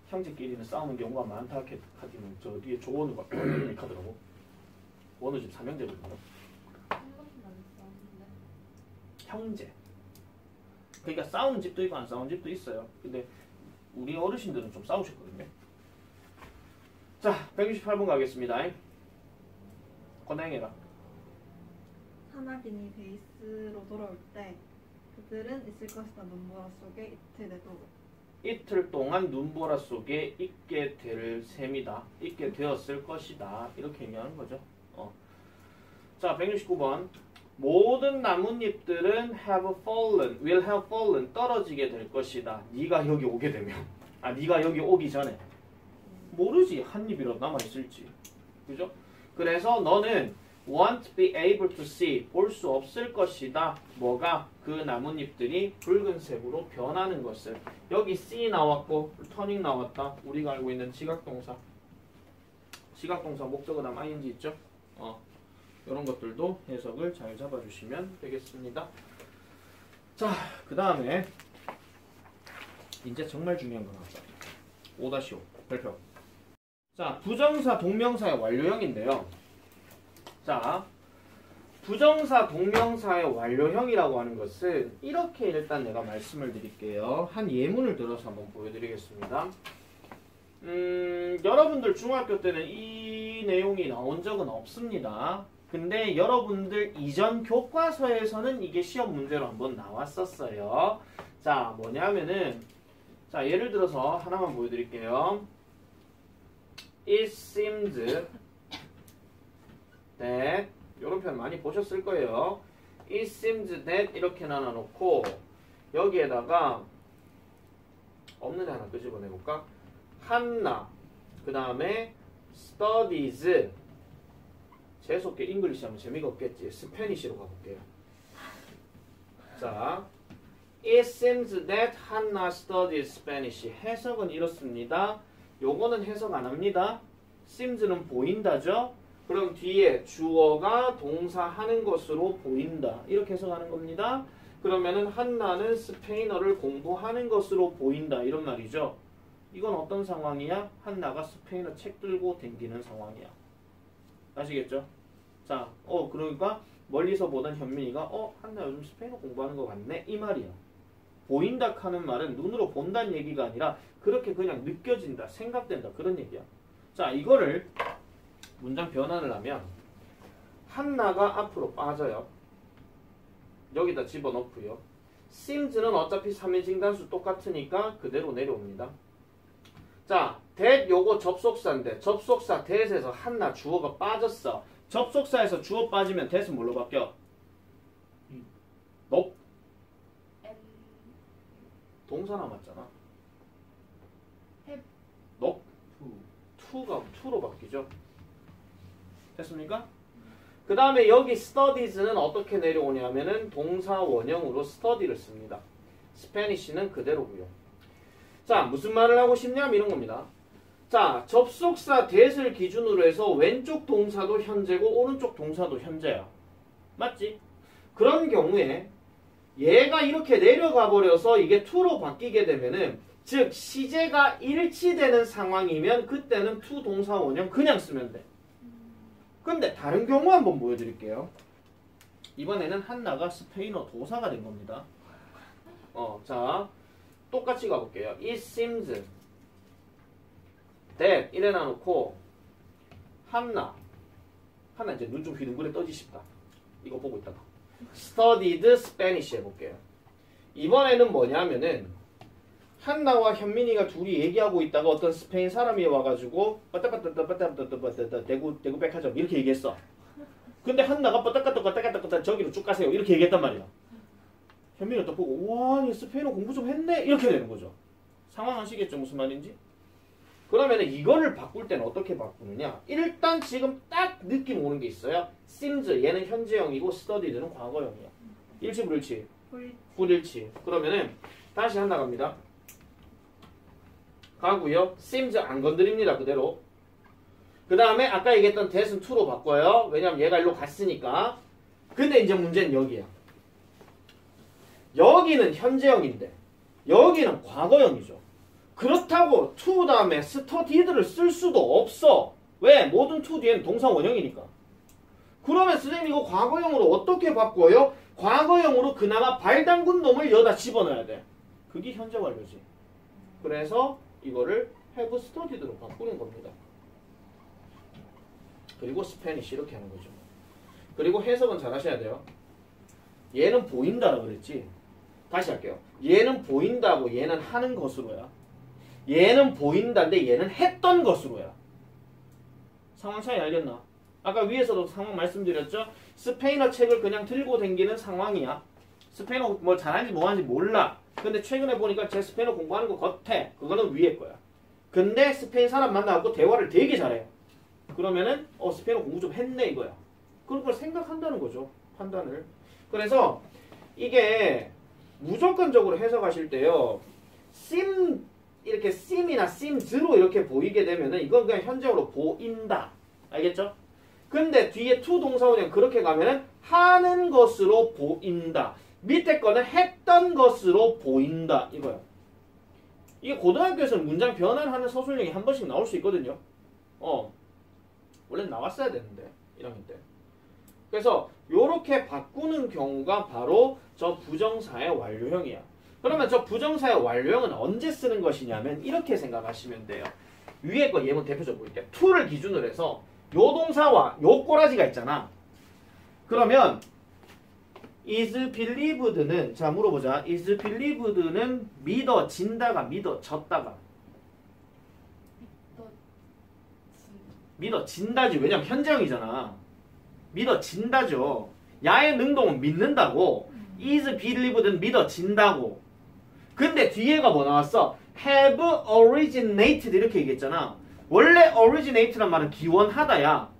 형제끼리는 싸우는 경우가 많다 하기는 저 뒤에 조원우가 하더라고. 원우 집 삼형제거든요. 한 번도 안 싸웠는데. 형제. 그러니까 싸우는 집도 있고 안 싸우는 집도 있어요. 근데 우리 어르신들은 좀 싸우셨거든요. 자, 168번 가겠습니다. 권행해라. 하나빈이 베이스로 돌아올 때 그들은 있을 것이다 눈보라 속에 이틀 내도록. 이틀 동안 눈보라 속에 있게 될 셈이다. 있게 되었을 것이다. 이렇게 얘기하는 거죠. 자, 169번. 모든 나뭇잎들은 will have fallen, 떨어지게 될 것이다. 네가 여기 오게 되면. 네가 여기 오기 전에. 모르지. 한 잎이라도 남아있을지. 그죠? 그래서 너는 won't be able to see, 볼 수 없을 것이다. 뭐가? 그 나뭇잎들이 붉은색으로 변하는 것을. 여기 see 나왔고 turning 나왔다. 우리가 알고 있는 지각동사. 지각동사 목적어 다음 ing 있죠? 이런 것들도 해석을 잘 잡아주시면 되겠습니다. 자, 그 다음에 이제 정말 중요한 거 나왔다. 5-5 별표. 자, 부정사 동명사의 완료형인데요. 자, 부정사 동명사의 완료형이라고 하는 것은 이렇게 일단 내가 말씀을 드릴게요. 한 예문을 들어서 한번 보여드리겠습니다. 여러분들 중학교 때는 이 내용이 나온 적은 없습니다. 근데 여러분들 이전 교과서에서는 이게 시험 문제로 한번 나왔었어요. 자, 뭐냐면은 자, 예를 들어서 하나만 보여드릴게요. It seems that 이런 표현 많이 보셨을 거예요. It seems that 이렇게 나눠놓고 여기에다가 없는 애 하나 끄집어내볼까? 한나 그 다음에 studies 재수없게 잉글리시 하면 재미가 없겠지. 스페니쉬로 가볼게요. 자, It seems that Hannah studies Spanish. 해석은 이렇습니다. 요거는 해석 안 합니다. seems는 보인다죠. 그럼 뒤에 주어가 동사 하는 것으로 보인다. 이렇게 해석하는 겁니다. 그러면은 한나는 스페인어를 공부하는 것으로 보인다. 이런 말이죠. 이건 어떤 상황이야? 한나가 스페인어 책 들고 댕기는 상황이야. 아시겠죠? 자, 그러니까 멀리서 보던 현민이가 한나 요즘 스페인어 공부하는 것 같네? 이 말이야. 보인다 하는 말은 눈으로 본다는 얘기가 아니라 그렇게 그냥 느껴진다, 생각된다 그런 얘기야. 자, 이거를 문장 변환을 하면 한나가 앞으로 빠져요. 여기다 집어넣고요. seems는 어차피 3인칭 단수 똑같으니까 그대로 내려옵니다. 자, that 요거 접속사인데 접속사 that에서 한나 주어가 빠졌어. 접속사에서 주어 빠지면 that은 뭘로 바뀌어? nope. 동사 남았잖아. nope. to가 to로 바뀌죠. 됐습니까? 그 다음에 여기 studies는 어떻게 내려오냐면은 동사 원형으로 study를 씁니다. 스페니쉬는 그대로고요. 자, 무슨 말을 하고 싶냐면 이런 겁니다. 자, 접속사 that을 기준으로 해서 왼쪽 동사도 현재고 오른쪽 동사도 현재야. 맞지? 그런 경우에 얘가 이렇게 내려가 버려서 이게 to로 바뀌게 되면은 즉 시제가 일치되는 상황이면 그때는 to 동사 원형 그냥 쓰면 돼. 근데 다른 경우 한번 보여드릴게요. 이번에는 한나가 스페인어 도사가 된 겁니다. 자 똑같이 가볼게요. It seems that 이래 놔놓고 한나 이제 눈 좀 휘둥그레 떠지 싶다. 이거 보고 있다가 studied Spanish 해볼게요. 이번에는 뭐냐면은 한나와 현민이가 둘이 얘기하고 있다가 어떤 스페인 사람이 와가지고 빠따빠따빠따빠따빠따 대구 백화점 이렇게 얘기했어. 근데 한나가 빠따까따까따까따 저기로 쭉 가세요 이렇게 얘기했단 말이야. 현민이가 또 보고 와, 이 스페인어 공부 좀 했네 이렇게 되는 거죠. 상황 아시겠죠 무슨 말인지? 그러면 이거를 바꿀 때는 어떻게 바꾸느냐? 일단 지금 딱 느낌 오는 게 있어요. seems 얘는 현재형이고 studied는 과거형이야. 일치 불일치? 불일치. 그러면은 다시 한나 갑니다. 가고요. seems 안 건드립니다. 그대로. 그 다음에 아까 얘기했던 that은 to로 바꿔요. 왜냐면 얘가 일로 갔으니까. 근데 이제 문제는 여기야. 여기는 현재형인데 여기는 과거형이죠. 그렇다고 to 다음에 studied를 쓸 수도 없어. 왜? 모든 to 뒤에는 동사 원형이니까. 그러면 선생님 이거 과거형으로 어떻게 바꿔요? 과거형으로 그나마 발 담근 놈을 여기다 집어넣어야 돼. 그게 현재 완료지. 그래서 이거를 have studied로 바꾸는 겁니다. 그리고 Spanish 이렇게 하는 거죠. 그리고 해석은 잘 하셔야 돼요. 얘는 보인다라고 그랬지. 다시 할게요. 얘는 보인다고 얘는 하는 것으로야. 얘는 보인다인데 얘는 했던 것으로야. 상황 차이 알겠나? 아까 위에서도 상황 말씀드렸죠? 스페인어 책을 그냥 들고 다니는 상황이야. 스페인어 뭐 잘하는지 뭐하는지 몰라. 근데 최근에 보니까 제 스페인어 공부하는 거 같아. 그거는 위에 거야. 근데 스페인 사람 만나고 대화를 되게 잘해. 그러면은 스페인어 공부 좀 했네 이거야. 그런 걸 생각한다는 거죠. 판단을. 그래서 이게 무조건적으로 해석하실 때요. 이렇게 seem이나 seems로 이렇게 보이게 되면은 이건 그냥 현재형으로 보인다. 알겠죠? 근데 뒤에 to 동사원형 그렇게 가면은 하는 것으로 보인다. 밑에 거는 했던 것으로 보인다. 이거야. 이게 고등학교에서는 문장 변환하는 서술형이 한 번씩 나올 수 있거든요. 원래 나왔어야 되는데 1학년 때. 그래서 요렇게 바꾸는 경우가 바로 저 부정사의 완료형이야. 그러면 저 부정사의 완료형은 언제 쓰는 것이냐면 이렇게 생각하시면 돼요. 위에 거 예문 대표적으로 볼게요. to를 기준으로 해서 요 동사와 요 꼬라지가 있잖아. 그러면 is believed는 자 물어보자. is believed는 믿어진다가 믿어졌다가 믿어진다지. 왜냐면 현재형이잖아. 믿어진다죠. 야의 능동은 믿는다고. is believed는 믿어진다고. 근데 뒤에가 뭐 나왔어? have originated 이렇게 얘기했잖아. 원래 originate란 말은 기원하다야.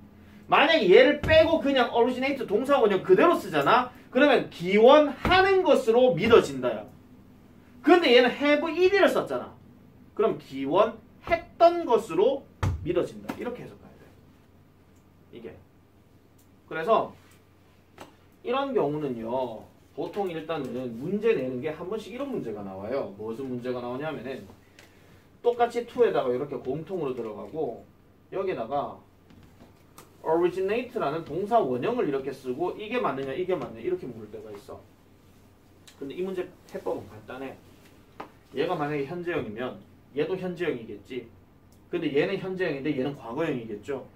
만약에 얘를 빼고 그냥 originate 동사원형 그대로 쓰잖아. 그러면 기원하는 것으로 믿어진다야. 근데 얘는 have ed를 썼잖아. 그럼 기원했던 것으로 믿어진다. 이렇게 해석해야 돼. 이게. 그래서 이런 경우는요. 보통 일단은 문제 내는 게 한 번씩 이런 문제가 나와요. 무슨 문제가 나오냐면은 똑같이 to에다가 이렇게 공통으로 들어가고 여기다가 originate라는 동사 원형을 이렇게 쓰고 이게 맞느냐 이게 맞느냐 이렇게 물을 때가 있어. 근데 이 문제 해법은 간단해. 얘가 만약에 현재형이면 얘도 현재형이겠지. 근데 얘는 현재형인데 얘는 과거형이겠죠.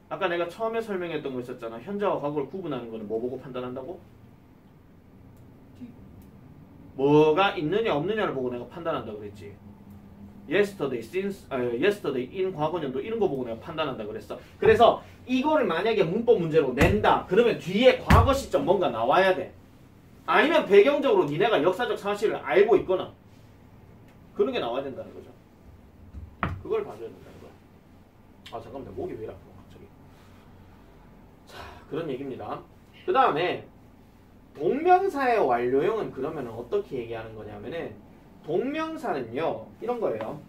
아까 내가 처음에 설명했던 거 있었잖아. 현재와 과거를 구분하는 거는 뭐 보고 판단한다고? 뭐가 있느냐 없느냐를 보고 내가 판단한다고 그랬지. yesterday, since, yesterday, in 과거년도 이런 거 보고 내가 판단한다 그랬어. 그래서 이거를 만약에 문법 문제로 낸다. 그러면 뒤에 과거 시점 뭔가 나와야 돼. 아니면 배경적으로 니네가 역사적 사실을 알고 있거나 그런 게 나와야 된다는 거죠. 그걸 봐줘야 된다는 거야. 아 잠깐만 내 목이 왜 이래 아파 갑자기. 자 그런 얘기입니다. 그 다음에 동명사의 완료형은 그러면 어떻게 얘기하는 거냐면은 동명사는요 이런 거예요.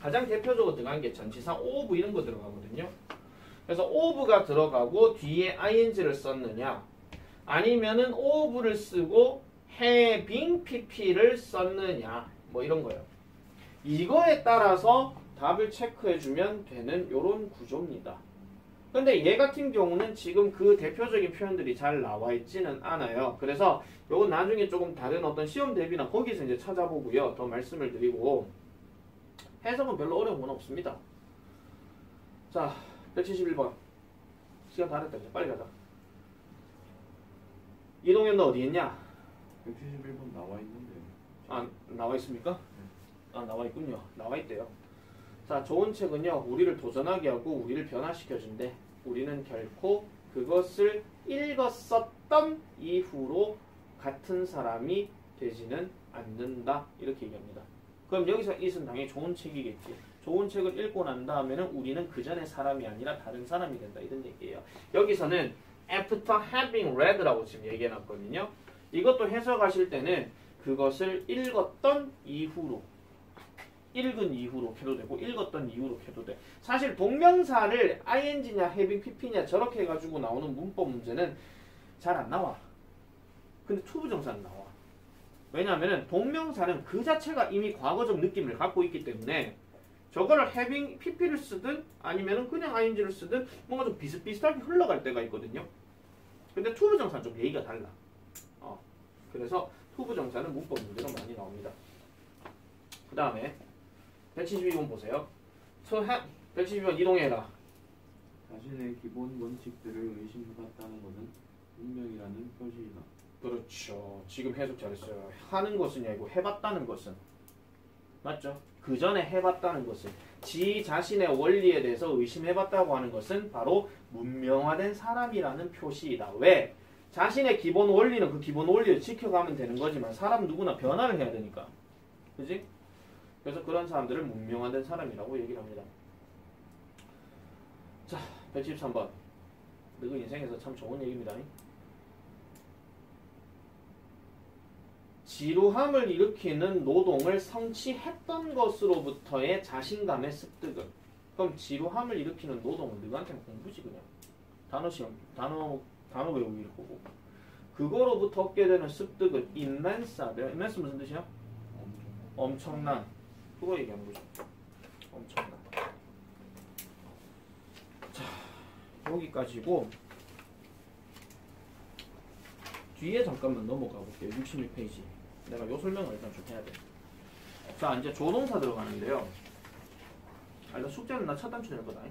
가장 대표적으로 들어간 게 전치사 of 이런 거 들어가거든요. 그래서 of가 들어가고 뒤에 ing를 썼느냐 아니면은 of를 쓰고 having pp를 썼느냐 뭐 이런 거예요. 이거에 따라서 답을 체크해주면 되는 요런 구조입니다. 근데 얘 같은 경우는 지금 그 대표적인 표현들이 잘 나와 있지는 않아요. 그래서 요건 나중에 조금 다른 어떤 시험 대비나 거기서 이제 찾아보고요. 더 말씀을 드리고 해석은 별로 어려운 건 없습니다. 자, 171번. 시간 다 됐다. 이제 빨리 가자. 이동현 너 어디 있냐? 171번 나와 있는데요. 아, 나와 있습니까? 아, 나와 있군요. 나와 있대요. 자, 좋은 책은요, 우리를 도전하게 하고 우리를 변화시켜준대. 우리는 결코 그것을 읽었었던 이후로 같은 사람이 되지는 않는다. 이렇게 얘기합니다. 그럼 여기서 it은 당연히 좋은 책이겠지. 좋은 책을 읽고 난 다음에는 우리는 그 전의 사람이 아니라 다른 사람이 된다. 이런 얘기예요. 여기서는 after having read라고 지금 얘기해놨거든요. 이것도 해석하실 때는 그것을 읽었던 이후로, 읽은 이후로 해도 되고 읽었던 이후로 해도 돼. 사실 동명사를 ing냐 having pp냐 저렇게 해가지고 나오는 문법 문제는 잘 안 나와. 근데 투부정사는 나와. 왜냐하면 동명사는 그 자체가 이미 과거적 느낌을 갖고 있기 때문에 저거를 having pp를 쓰든 아니면 그냥 ing를 쓰든 뭔가 좀 비슷비슷하게 흘러갈 때가 있거든요. 근데 투부정사는 좀 얘기가 달라. 그래서 투부정사는 문법 문제가 많이 나옵니다. 그 다음에 172번 보세요. 172번 이동해라. 자신의 기본 원칙들을 의심해봤다는 것은 운명이라는 표시이다. 그렇죠. 지금 해석 잘했어요. 하는 것은 아니고 해봤다는 것은. 맞죠? 그 전에 해봤다는 것은. 지 자신의 원리에 대해서 의심해봤다고 하는 것은 바로 문명화된 사람이라는 표시이다. 왜? 자신의 기본 원리는 그 기본 원리를 지켜가면 되는 거지만 사람 누구나 변화를 해야 되니까. 그지? 그래서 그런 사람들을 문명화된 사람이라고 얘기를 합니다. 자, 113번. 너희 인생에서 참 좋은 얘기입니다. 지루함을 일으키는 노동을 성취했던 것으로부터의 자신감의 습득은. 그럼 지루함을 일으키는 노동은 너희한테는 공부지 그냥. 단어 외우기일 거고. 그거로부터 얻게 되는 습득은 immense다. immense 무슨 뜻이야? 엄청난. 그거 얘기하는 거죠. 엄청난. 자, 여기까지고 뒤에 잠깐만 넘어가 볼게요. 66페이지. 내가 요 설명을 일단 좀 해야 돼. 자, 이제 조동사 들어가는데요. 일단 숙제는 나 첫 단추 낼 거다.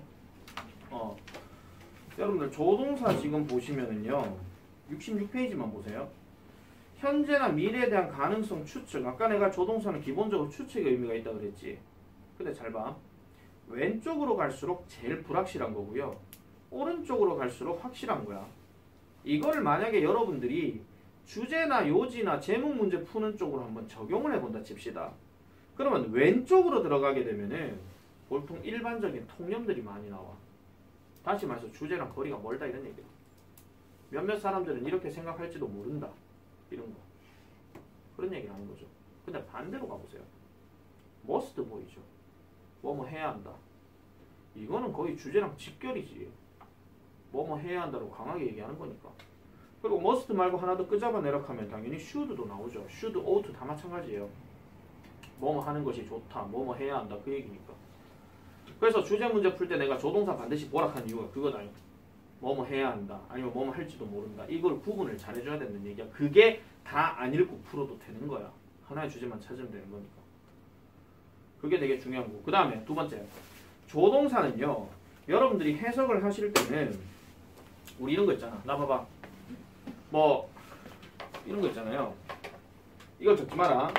여러분들 조동사 지금 보시면은요. 66페이지만 보세요. 현재나 미래에 대한 가능성 추측. 아까 내가 조동사는 기본적으로 추측의 의미가 있다 그랬지. 근데 잘 봐. 왼쪽으로 갈수록 제일 불확실한 거고요. 오른쪽으로 갈수록 확실한 거야. 이거를 만약에 여러분들이 주제나 요지나 제목 문제 푸는 쪽으로 한번 적용을 해본다 칩시다. 그러면 왼쪽으로 들어가게 되면은 보통 일반적인 통념들이 많이 나와. 다시 말해서 주제랑 거리가 멀다 이런 얘기야. 몇몇 사람들은 이렇게 생각할지도 모른다. 이런 거. 그런 얘기를 하는 거죠. 근데 반대로 가보세요. must 보이죠. 뭐뭐 해야 한다. 이거는 거의 주제랑 직결이지. 뭐뭐 해야 한다고 강하게 얘기하는 거니까. 그리고 must 말고 하나 더 끄잡아내라 하면 당연히 should도 나오죠. should, ought 다 마찬가지예요. 뭐뭐 하는 것이 좋다. 뭐뭐 해야 한다. 그 얘기니까. 그래서 주제 문제 풀 때 내가 조동사 반드시 보라 한 이유가 그거다. 뭐뭐 해야 한다. 아니면 뭐뭐 할지도 모른다. 이걸 구분을 잘해줘야 되는 얘기야. 그게 다 안 읽고 풀어도 되는 거야. 하나의 주제만 찾으면 되는 거니까. 그게 되게 중요한 거고. 그 다음에 두 번째. 조동사는요. 여러분들이 해석을 하실 때는 우리 이런 거 있잖아. 나 봐봐. 뭐 이런 거 있잖아요. 이걸 적지 마라.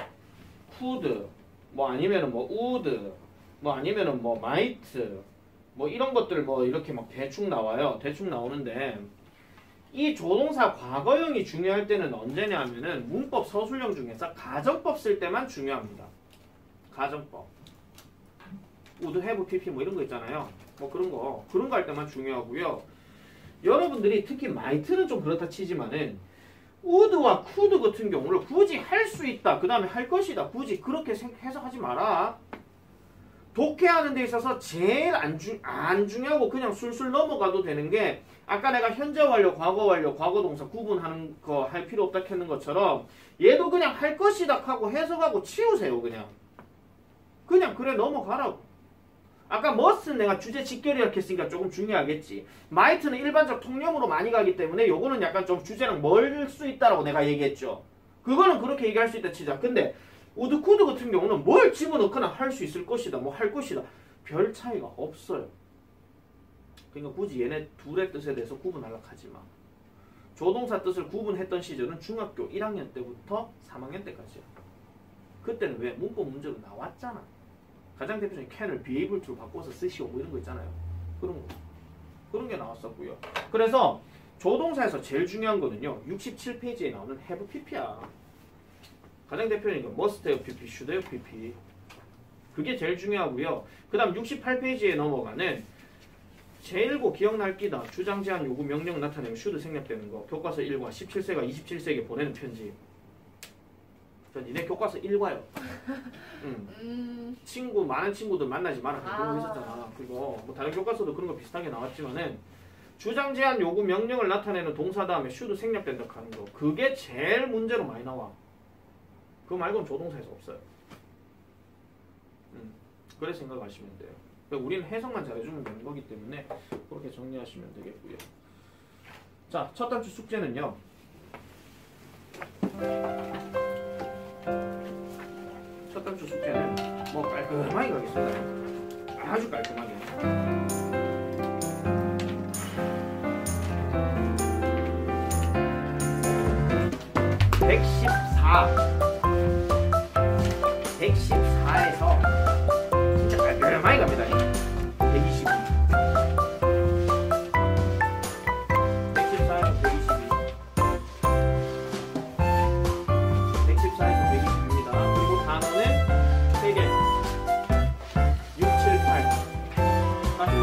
could 뭐 아니면은 뭐 would 뭐 아니면은 뭐 might 뭐 이런 것들 뭐 이렇게 막 대충 나와요. 대충 나오는데 이 조동사 과거형이 중요할 때는 언제냐 하면은 문법 서술형 중에서 가정법 쓸 때만 중요합니다. 가정법. would have pp 뭐 이런 거 있잖아요. 뭐 그런 거 할 때만 중요하고요. 여러분들이 특히 might는 좀 그렇다 치지만은 would와 could 같은 경우를 굳이 할 수 있다. 그 다음에 할 것이다. 굳이 그렇게 해석하지 마라. 독해하는 데 있어서 제일 안 중요하고 그냥 술술 넘어가도 되는 게 아까 내가 현재 완료, 과거 완료, 과거 동사 구분하는 거 할 필요 없다 했는 것처럼 얘도 그냥 할 것이다 하고 해석하고 치우세요. 그냥 그래 넘어가라고. 아까 must는 내가 주제 직결 이렇게 했으니까 조금 중요하겠지. might는 일반적 통념으로 많이 가기 때문에 요거는 약간 좀 주제랑 멀 수 있다라고 내가 얘기했죠. 그거는 그렇게 얘기할 수 있다 치자. 근데 would, could 같은 경우는 뭘 집어넣거나 할 수 있을 것이다, 뭐 할 것이다, 별 차이가 없어요. 그러니까 굳이 얘네 둘의 뜻에 대해서 구분하려고 하지 마. 조동사 뜻을 구분했던 시절은 중학교 1학년 때부터 3학년 때까지야. 그때는 왜? 문법 문제로 나왔잖아. 가장 대표적인 can을 be able to 바꿔서 쓰시오 뭐 이런 거 있잖아요. 그런 게 나왔었고요. 그래서 조동사에서 제일 중요한 거는요. 67페이지에 나오는 have pp야. 가장 대표적인 건 must have pp, should have pp. 그게 제일 중요하고요. 그 다음 68페이지에 넘어가는 제1고 기억날 끼다 주장 제한 요구 명령 나타내면 should 생략되는 거. 교과서 1과 17세가 27세에게 보내는 편지. 전 니네 교과서 1과요. 많은 친구들 만나지 마라. 그런 거 있었잖아. 그리고 뭐 다른 교과서도 그런 거 비슷하게 나왔지만은 주장 제한 요구 명령을 나타내는 동사 다음에 should 생략된다 하는 거. 그게 제일 문제로 많이 나와. 그거 말고는 조동사에서 없어요. 그래 생각하시면 돼요. 그러니까 우리는 해석만 잘해주면 되는 거기 때문에 그렇게 정리하시면 되겠고요. 자, 첫 단추 숙제는요. 첫 단추 숙제는 뭐 깔끔하게 가겠습니다. 아주 깔끔하게. 114에서 진짜 깔끔하게 갑니다. 122. 114에서 122. 114에서 122입니다. 그리고 단어는 3개. 6, 7, 8. 45,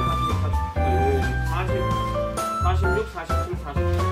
46, 47, 47.